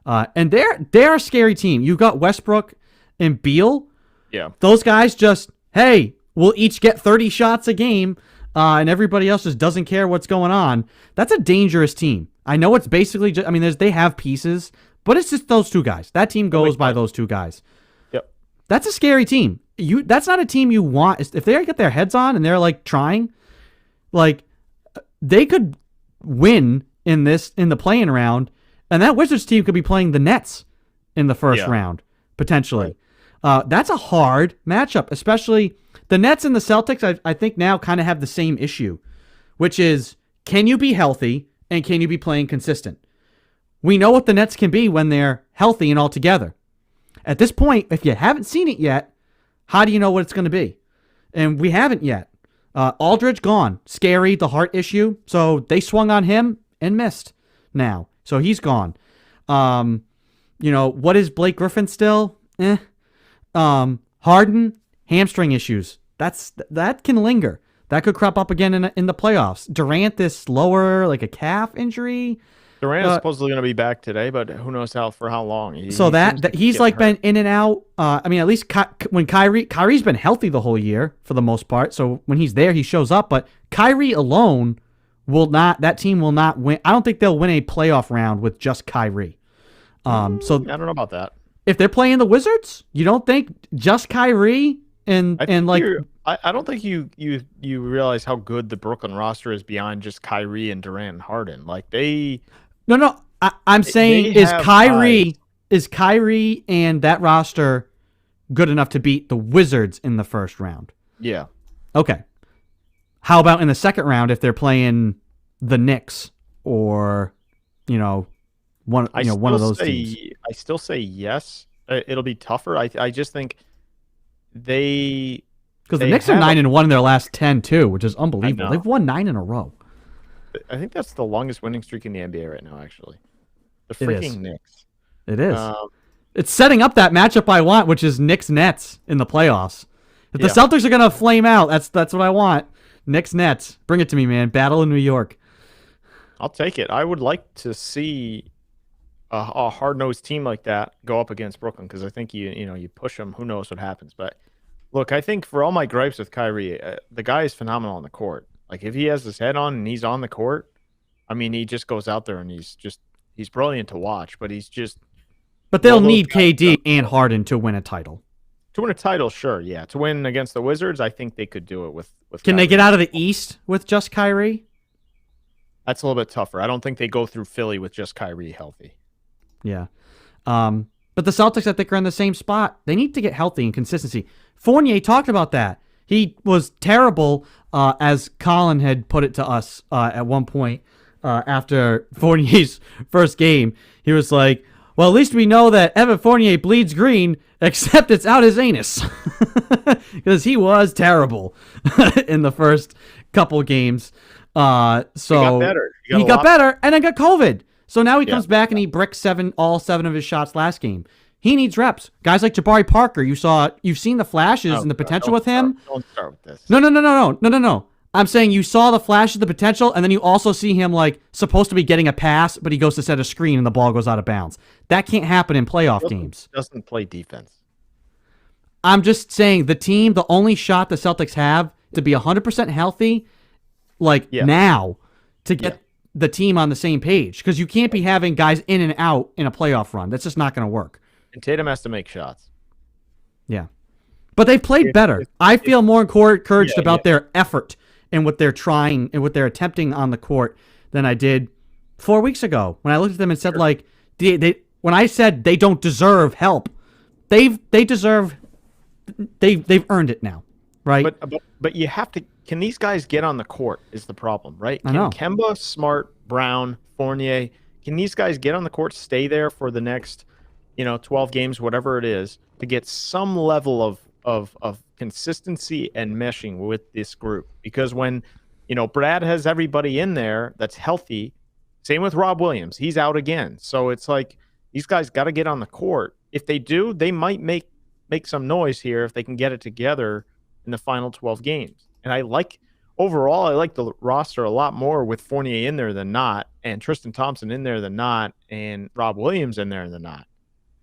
And they're a scary team. You've got Westbrook and Beal. Yeah. Those guys just, hey, we'll each get 30 shots a game, and everybody else just doesn't care what's going on. That's a dangerous team. I know it's basically just, they have pieces, but it's just those two guys. That team goes by those two guys. Yep. That's a scary team. That's not a team you want. If they get their heads on and they're trying, they could win in the play-in round, and that Wizards team could be playing the Nets in the first round, potentially. Right. That's a hard matchup, especially the Nets and the Celtics, I think now kind of have the same issue, which is, can you be healthy and can you be playing consistent? We know what the Nets can be when they're healthy and all together. At this point, if you haven't seen it yet, how do you know what it's going to be? And we haven't yet. Aldridge gone. Scary, the heart issue. So they swung on him and missed now. So he's gone. What is Blake Griffin still? Harden, hamstring issues. That can linger. That could crop up again in the playoffs. Durant, this lower, a calf injury. Durant is supposedly going to be back today, but who knows for how long. He's been in and out. At least when Kyrie's been healthy the whole year for the most part. So when he's there, he shows up. But Kyrie alone that team will not win. I don't think they'll win a playoff round with just Kyrie. So I don't know about that. If they're playing the Wizards, you don't think just Kyrie I don't think you realize how good the Brooklyn roster is beyond just Kyrie and Durant and Harden. No. I'm saying is Kyrie and that roster good enough to beat the Wizards in the first round? Yeah. Okay. How about in the second round if they're playing the Knicks or one of those teams? I still say yes. It'll be tougher. I just think because the Knicks are 9-1 in their last 10 too, which is unbelievable. They've won 9 in a row. I think that's the longest winning streak in the NBA right now. Actually, the freaking Knicks. It is. It's setting up that matchup I want, which is Knicks Nets in the playoffs. If the Celtics are gonna flame out, that's what I want. Knicks Nets, bring it to me, man. Battle in New York. I'll take it. I would like to see a hard-nosed team like that go up against Brooklyn because I think you push them. Who knows what happens? But look, I think for all my gripes with Kyrie, the guy is phenomenal on the court. If he has his head on and he's on the court, he just goes out there and he's brilliant to watch. But he's just. But they'll need KD and Harden to win a title. To win a title, sure, yeah. To win against the Wizards, I think they could do it with Can Kyrie. They get out of the East with just Kyrie? That's a little bit tougher. I don't think they go through Philly with just Kyrie healthy. Yeah. But the Celtics, I think, are in the same spot. They need to get healthy and consistency. Fournier talked about that. He was terrible, as Colin had put it to us at one point after Fournier's first game. He was like, well, at least we know that Evan Fournier bleeds green, except it's out his anus. Because he was terrible in the first couple games. So he got better. He got better and then got COVID. So now he comes back and he bricked all seven of his shots last game. He needs reps. Guys like Jabari Parker, you've seen the flashes and the potential with him. Don't start with this. No. I'm saying you saw the flashes, the potential, and then you also see him like supposed to be getting a pass, but he goes to set a screen and the ball goes out of bounds. That can't happen in playoff games. Doesn't play defense. I'm just saying the only shot the Celtics have to be 100% healthy, now, to get the team on the same page, because you can't be having guys in and out in a playoff run. That's just not going to work. And Tatum has to make shots. Yeah. But they've played better. I feel more encouraged about their effort and what they're trying and what they're attempting on the court than I did 4 weeks ago when I looked at them and said, when I said they don't deserve help, they've earned it now, right? But you have to. Can these guys get on the court is the problem, right? I know. Kemba, Smart, Brown, Fournier, can these guys get on the court, stay there for the next, 12 games, whatever it is, to get some level of consistency and meshing with this group? Because when, Brad has everybody in there that's healthy, same with Rob Williams, he's out again. So it's like these guys got to get on the court. If they do, they might make some noise here if they can get it together in the final 12 games. And I like the roster a lot more with Fournier in there than not, and Tristan Thompson in there than not, and Rob Williams in there than not.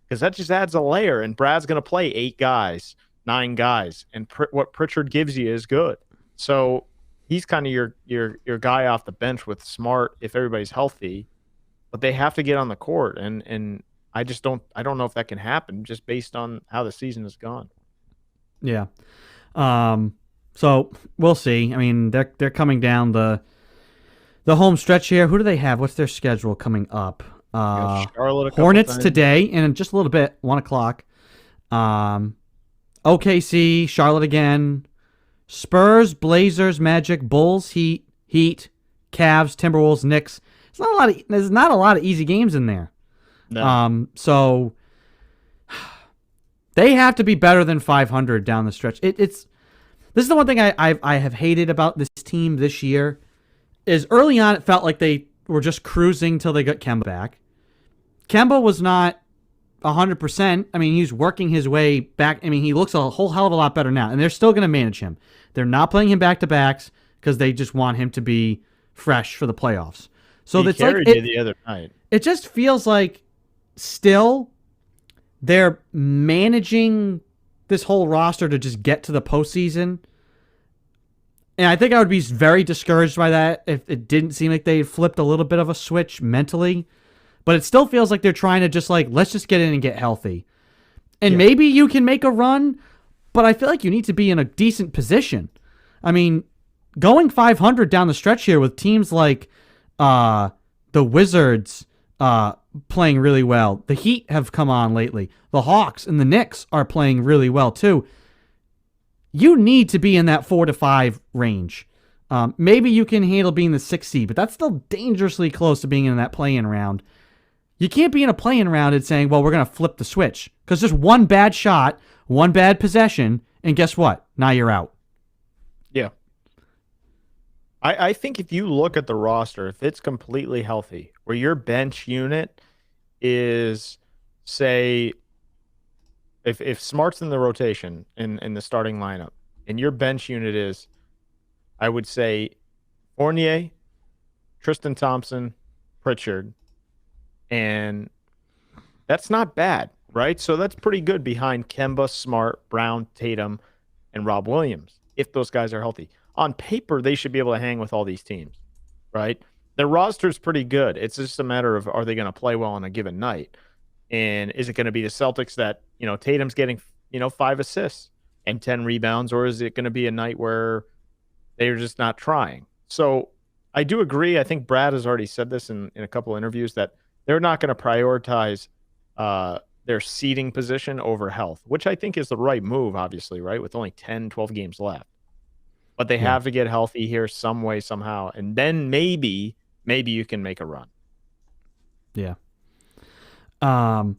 Because that just adds a layer, and Brad's going to play 8 guys, 9 guys, and what Pritchard gives you is good. So he's kind of your guy off the bench with Smart if everybody's healthy, but they have to get on the court, and I don't know if that can happen just based on how the season has gone. Yeah. So we'll see. I mean, they're coming down the home stretch here. Who do they have? What's their schedule coming up? Charlotte, Hornets today, and in just a little bit, 1:00. OKC, Charlotte again. Spurs, Blazers, Magic, Bulls, Heat, Cavs, Timberwolves, Knicks. There's not a lot of easy games in there. No. So they have to be better than 500 down the stretch. This is the one thing I have hated about this team this year is early on it felt like they were just cruising till they got Kemba back. Kemba was not 100%. I mean, he's working his way back. I mean, he looks a whole hell of a lot better now, and they're still going to manage him. They're not playing him back-to-backs because they just want him to be fresh for the playoffs. So he carried you the other night. It just feels like still they're managing this whole roster to just get to the postseason. And I think I would be very discouraged by that if it didn't seem like they flipped a little bit of a switch mentally. But it still feels like they're trying to just let's just get in and get healthy. And maybe you can make a run, but I feel like you need to be in a decent position. I mean, going 500 down the stretch here with teams like the Wizards playing really well. The Heat have come on lately. The Hawks and the Knicks are playing really well too. You need to be in that 4 to 5 range. Maybe you can handle being the 6th seed, but that's still dangerously close to being in that play-in round. You can't be in a play-in round and saying, well, we're going to flip the switch. Because just one bad shot, one bad possession, and guess what? Now you're out. Yeah. I think if you look at the roster, if it's completely healthy, where your bench unit is, say, if Smart's in the rotation in the starting lineup, and your bench unit is, I would say, Fournier, Tristan Thompson, Pritchard, and that's not bad, right? So that's pretty good behind Kemba, Smart, Brown, Tatum, and Rob Williams, if those guys are healthy. On paper, they should be able to hang with all these teams, right? Their roster's pretty good. It's just a matter of, are they going to play well on a given night? And is it going to be the Celtics that, Tatum's getting, 5 assists and 10 rebounds, or is it going to be a night where they're just not trying? So I do agree. I think Brad has already said this in a couple interviews that they're not going to prioritize their seeding position over health, which I think is the right move, obviously, right? With only 10, 12 games left. But they have to get healthy here some way, somehow. And then maybe you can make a run. Yeah. Kind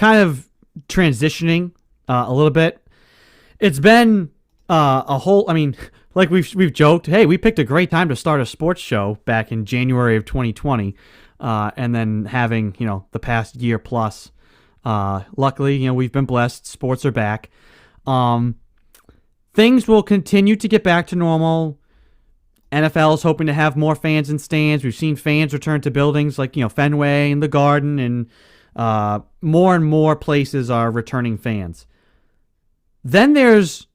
of transitioning a little bit. It's been a whole, I mean, like we've joked, hey, we picked a great time to start a sports show back in January of 2020, and then having, the past year plus. Luckily, we've been blessed. Sports are back. Things will continue to get back to normal. NFL is hoping to have more fans in stands. We've seen fans return to buildings like, Fenway and the Garden, and more and more places are returning fans. Then there's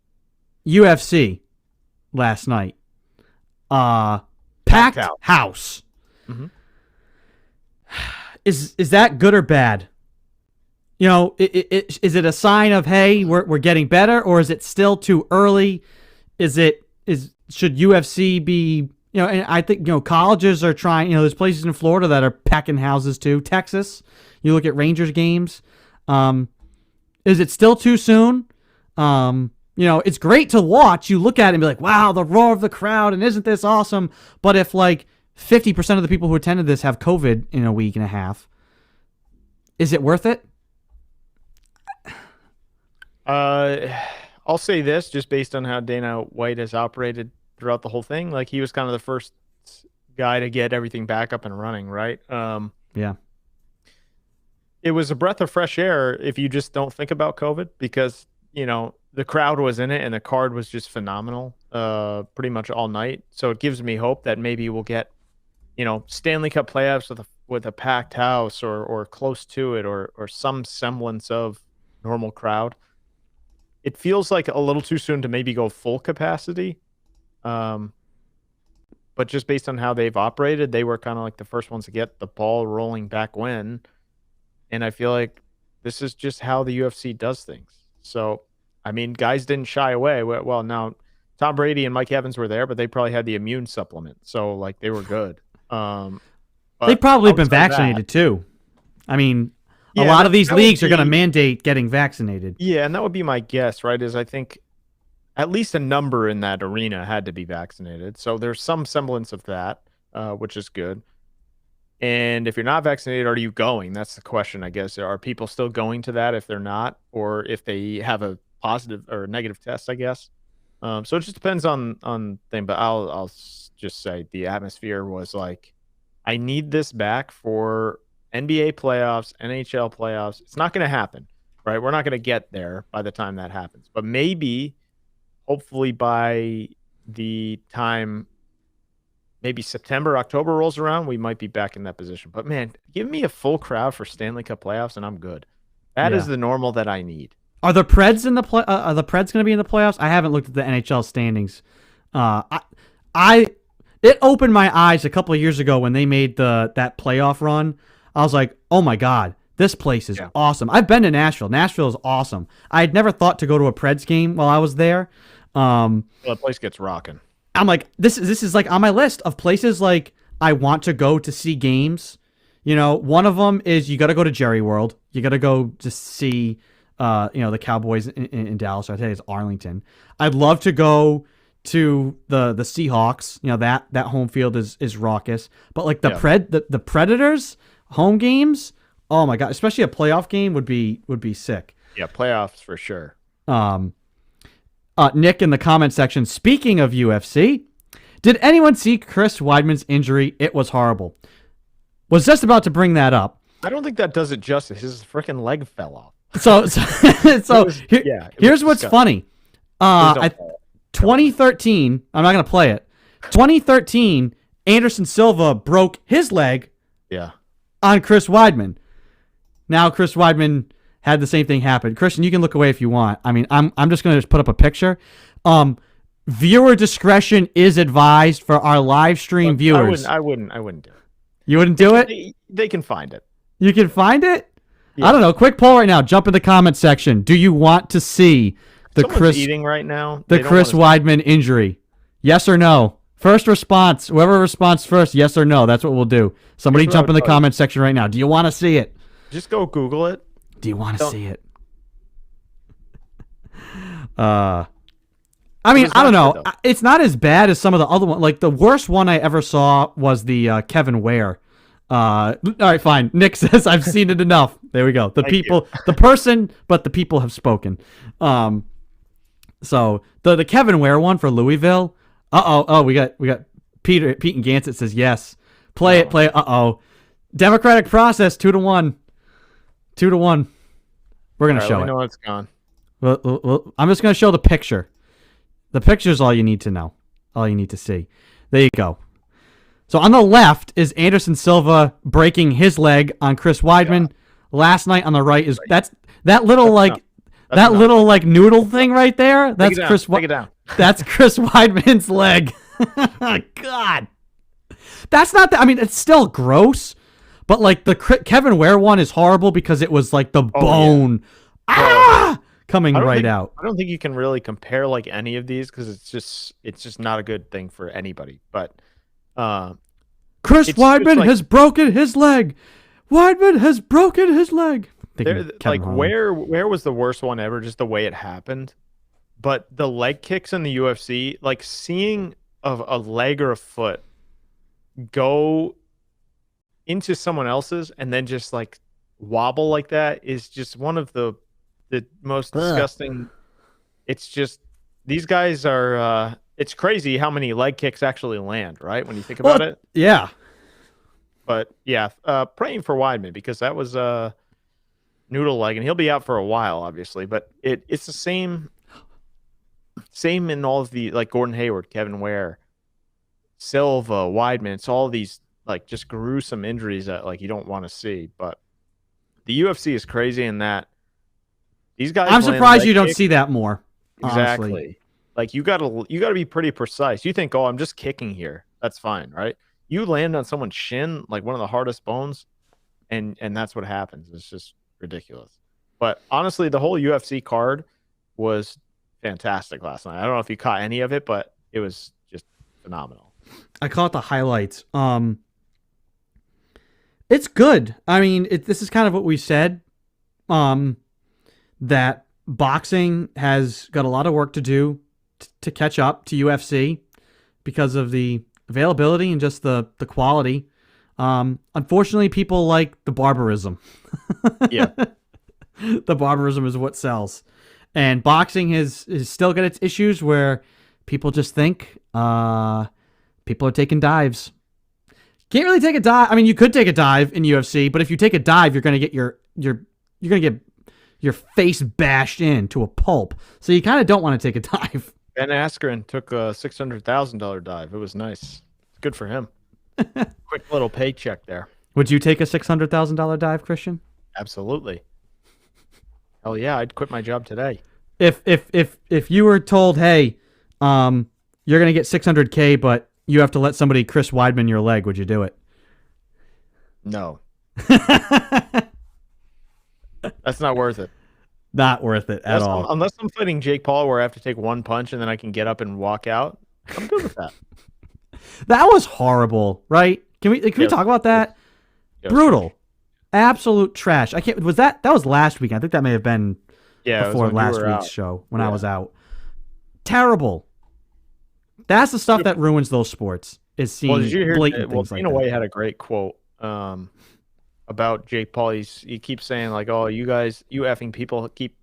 UFC last night. Packed house. Mm-hmm. Is that good or bad? Is it a sign of, hey, we're getting better, or is it still too early? Should UFC be, and I think, colleges are trying, there's places in Florida that are packing houses too. Texas, you look at Rangers games. Is it still too soon? It's great to watch. You look at it and be like, wow, the roar of the crowd, and isn't this awesome? But if 50% of the people who attended this have COVID in a week and a half, is it worth it? I'll say this, just based on how Dana White has operated throughout the whole thing. Like, he was kind of the first guy to get everything back up and running, right? Yeah. It was a breath of fresh air if you just don't think about COVID, because, the crowd was in it and the card was just phenomenal pretty much all night. So it gives me hope that maybe we'll get, Stanley Cup playoffs with a packed house or close to it, or some semblance of normal crowd. It feels like a little too soon to maybe go full capacity. But just based on how they've operated, they were kind of like the first ones to get the ball rolling back when. And I feel like this is just how the UFC does things. So, I mean, guys didn't shy away. Well, now Tom Brady and Mike Evans were there, but they probably had the immune supplement. So, they were good. They've probably been vaccinated too. I mean, a lot of these leagues are going to mandate getting vaccinated. Yeah, and that would be my guess, right? Is I think at least a number in that arena had to be vaccinated. So there's some semblance of that, which is good. And if you're not vaccinated, are you going? That's the question, I guess. Are people still going to that if they're not, or if they have a positive or negative test, I guess? So it just depends on thing. But I'll just say the atmosphere was like, I need this back for NBA playoffs, NHL playoffs. It's not going to happen, right? We're not going to get there by the time that happens. But maybe, hopefully by the time maybe September, October rolls around, we might be back in that position. But, man, give me a full crowd for Stanley Cup playoffs, and I'm good. That is the normal that I need. Are the Preds are the Preds going to be in the playoffs? I haven't looked at the NHL standings. It opened my eyes a couple of years ago when they made that playoff run. I was like, oh my God, this place is awesome. I've been to Nashville. Nashville is awesome. I had never thought to go to a Preds game while I was there. Well, the place gets rocking. I'm like, this is like on my list of places like I want to go to see games. One of them is you got to go to Jerry World. You got to go to see, the Cowboys in Dallas. I think it's Arlington. I'd love to go to the Seahawks. That home field is raucous. But like the Predators home games, oh my God! Especially a playoff game would be sick. Yeah, playoffs for sure. Nick in the comment section, speaking of UFC, did anyone see Chris Weidman's injury? It was horrible. Was just about to bring that up. I don't think that does it justice. His freaking leg fell off. Here's what's funny. 2013, I'm not going to play it. 2013, Anderson Silva broke his leg on Chris Weidman. Now Chris Weidman had the same thing happen. Christian, you can look away if you want. I mean, I'm just going to put up a picture. Viewer discretion is advised for our live stream viewers. I wouldn't do it. You wouldn't do it? They can find it. You can find it? Yeah. I don't know. Quick poll right now. Jump in the comment section. Do you want to see Someone's eating right now. The Chris Weidman injury? Yes or no? First response. Whoever responds first, yes or no. That's what we'll do. Somebody Here's what I jump in would the tell you. comment section right now. Do you want to see it? Just go Google it. Do you want to Don't- see it? I mean, it's I don't not know. good, It's not as bad as some of the other ones. Like the worst one I ever saw was the Kevin Ware. All right, fine. Nick says I've seen it enough. There we go. The Thank people, the person, but the people have spoken. So the Kevin Ware one for Louisville. We got Pete and Gansett says yes. Play it. Democratic process 2-1. 2-1. We're gonna All right, show let me it. know when it's gone. Well, I'm just gonna show the picture. The picture's all you need to know. All you need to see. There you go. So on the left is Anderson Silva breaking his leg on Chris Weidman. Last night on the right is that little little like noodle thing right there. That's Chris. Take it down. That's Chris Weidman's leg. God, that's not. I mean, it's still gross, but like the Kevin Ware one is horrible because it was like the bone coming right out. I don't think you can really compare like any of these because it's just not a good thing for anybody. But Chris it's Weidman like- has broken his leg. Weidman has broken his leg. like where was the worst one ever? Just the way it happened. But the leg kicks in the UFC, like seeing a leg or a foot go into someone else's and then just like wobble like that is just one of the most disgusting. It's just these guys are. It's crazy how many leg kicks actually land, right? When you think about it. Yeah. But yeah, praying for Weidman because that was a noodle leg, and he'll be out for a while, obviously. But it's the same in all of the like Gordon Hayward, Kevin Ware, Silva, Weidman. It's all these like just gruesome injuries that like you don't want to see. But the UFC is crazy in that these guys. I'm land surprised leg you don't kicks. see that more. Exactly. Honestly. Like you gotta be pretty precise. You think, oh, I'm just kicking here. That's fine, right? You land on someone's shin, like one of the hardest bones, and that's what happens. It's just ridiculous. But honestly, the whole UFC card was fantastic last night. I don't know if you caught any of it, but it was just phenomenal. I caught the highlights. It's good. I mean, this is kind of what we said. That boxing has got a lot of work to do to catch up to UFC because of the availability and just the quality. Unfortunately, people like the barbarism. Yeah. The barbarism is what sells. And boxing is still got its issues where people just think people are taking dives. Can't really take a dive. I mean, you could take a dive in UFC, but if you take a dive, you're going to get you're going to get your face bashed into a pulp. So you kind of don't want to take a dive. Ben Askren took a $600,000 dive. It was nice. Good for him. Quick little paycheck there. Would you take a $600,000 dive, Christian? Absolutely. Hell yeah, I'd quit my job today. If you were told, hey, you're gonna get $600K, but you have to let somebody Chris Weidman your leg, would you do it? No. That's not worth it. Not worth it at all. Unless I'm fighting Jake Paul where I have to take one punch and then I can get up and walk out. I'm good with that. That was horrible, right? Can we talk about that? Yes. Brutal. Absolute trash. I can't. Was that was last week? I think that may have been Yeah, it was before when you last were week's out. show when I was out. Terrible. That's the stuff that ruins those sports. Is seeing Well, did you hear? blatant Well, things like Dana that. White had a great quote about Jake Paul. He keeps saying like, "Oh, you guys, you effing people keep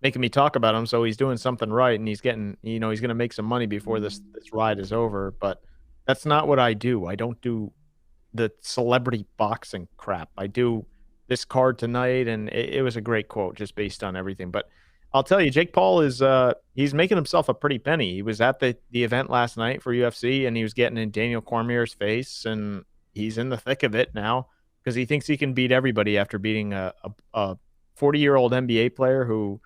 making me talk about him." So he's doing something right, and he's getting, he's going to make some money before this ride is over. But that's not what I do. I don't do the celebrity boxing crap. I do this card tonight, and it was a great quote just based on everything. But I'll tell you, Jake Paul is he's making himself a pretty penny. He was at the event last night for UFC, and he was getting in Daniel Cormier's face, and he's in the thick of it now because he thinks he can beat everybody after beating a 40-year-old NBA player who,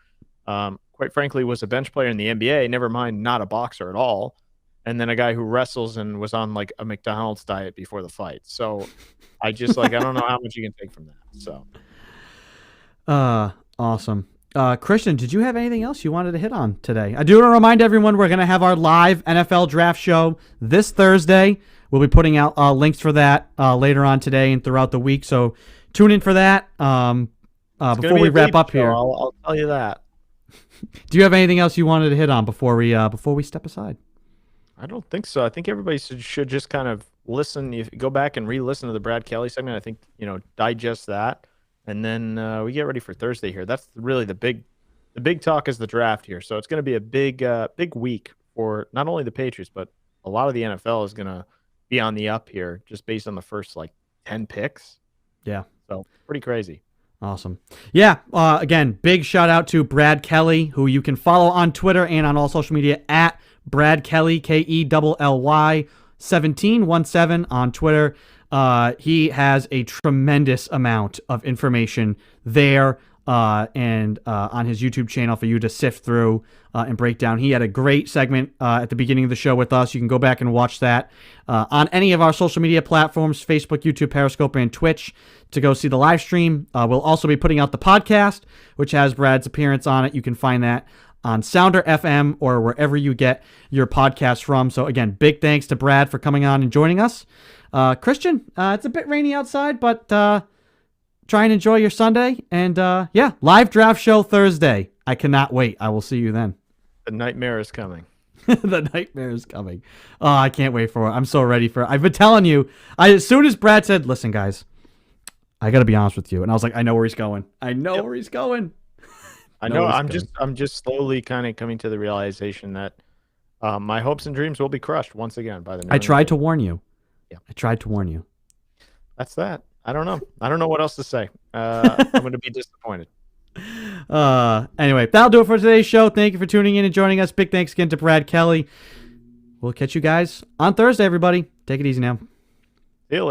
quite frankly, was a bench player in the NBA, never mind not a boxer at all, and then a guy who wrestles and was on like a McDonald's diet before the fight. So I just I don't know how much you can take from that. So Awesome. Christian, did you have anything else you wanted to hit on today? I do want to remind everyone we're going to have our live NFL draft show this Thursday. We'll be putting out links for that later on today and throughout the week. So tune in for that. Before we wrap up here, I'll tell you that. Do you have anything else you wanted to hit on before we step aside? I don't think so. I think everybody should just kind of listen. You go back and re-listen to the Brad Kelly segment. I think digest that, and then we get ready for Thursday here. That's really the big talk is the draft here. So it's going to be a big week for not only the Patriots, but a lot of the NFL is going to be on the up here, just based on the first 10 picks. Yeah. So pretty crazy. Awesome. Yeah. Again, big shout out to Brad Kelly, who you can follow on Twitter and on all social media at Brad Kelly, KELLY 1717 on Twitter. He has a tremendous amount of information there and on his YouTube channel for you to sift through and break down. He had a great segment at the beginning of the show with us. You can go back and watch that on any of our social media platforms, Facebook, YouTube, Periscope, and Twitch, to go see the live stream. We'll also be putting out the podcast, which has Brad's appearance on it. You can find that on Sounder FM or wherever you get your podcasts from. So again, big thanks to Brad for coming on and joining us. Christian, it's a bit rainy outside, but try and enjoy your Sunday. And live draft show Thursday. I cannot wait. I will see you then. The nightmare is coming. The nightmare is coming. Oh, I can't wait for it. I'm so ready for it. I've been telling you. As soon as Brad said, listen, guys, I got to be honest with you. And I was like, I know where he's going. I know where he's going. I know. I'm just slowly kind of coming to the realization that my hopes and dreams will be crushed once again by the. I tried to warn you. Yeah. I tried to warn you. That's that. I don't know. I don't know what else to say. I'm going to be disappointed. Anyway, that'll do it for today's show. Thank you for tuning in and joining us. Big thanks again to Brad Kelly. We'll catch you guys on Thursday, everybody. Take it easy now.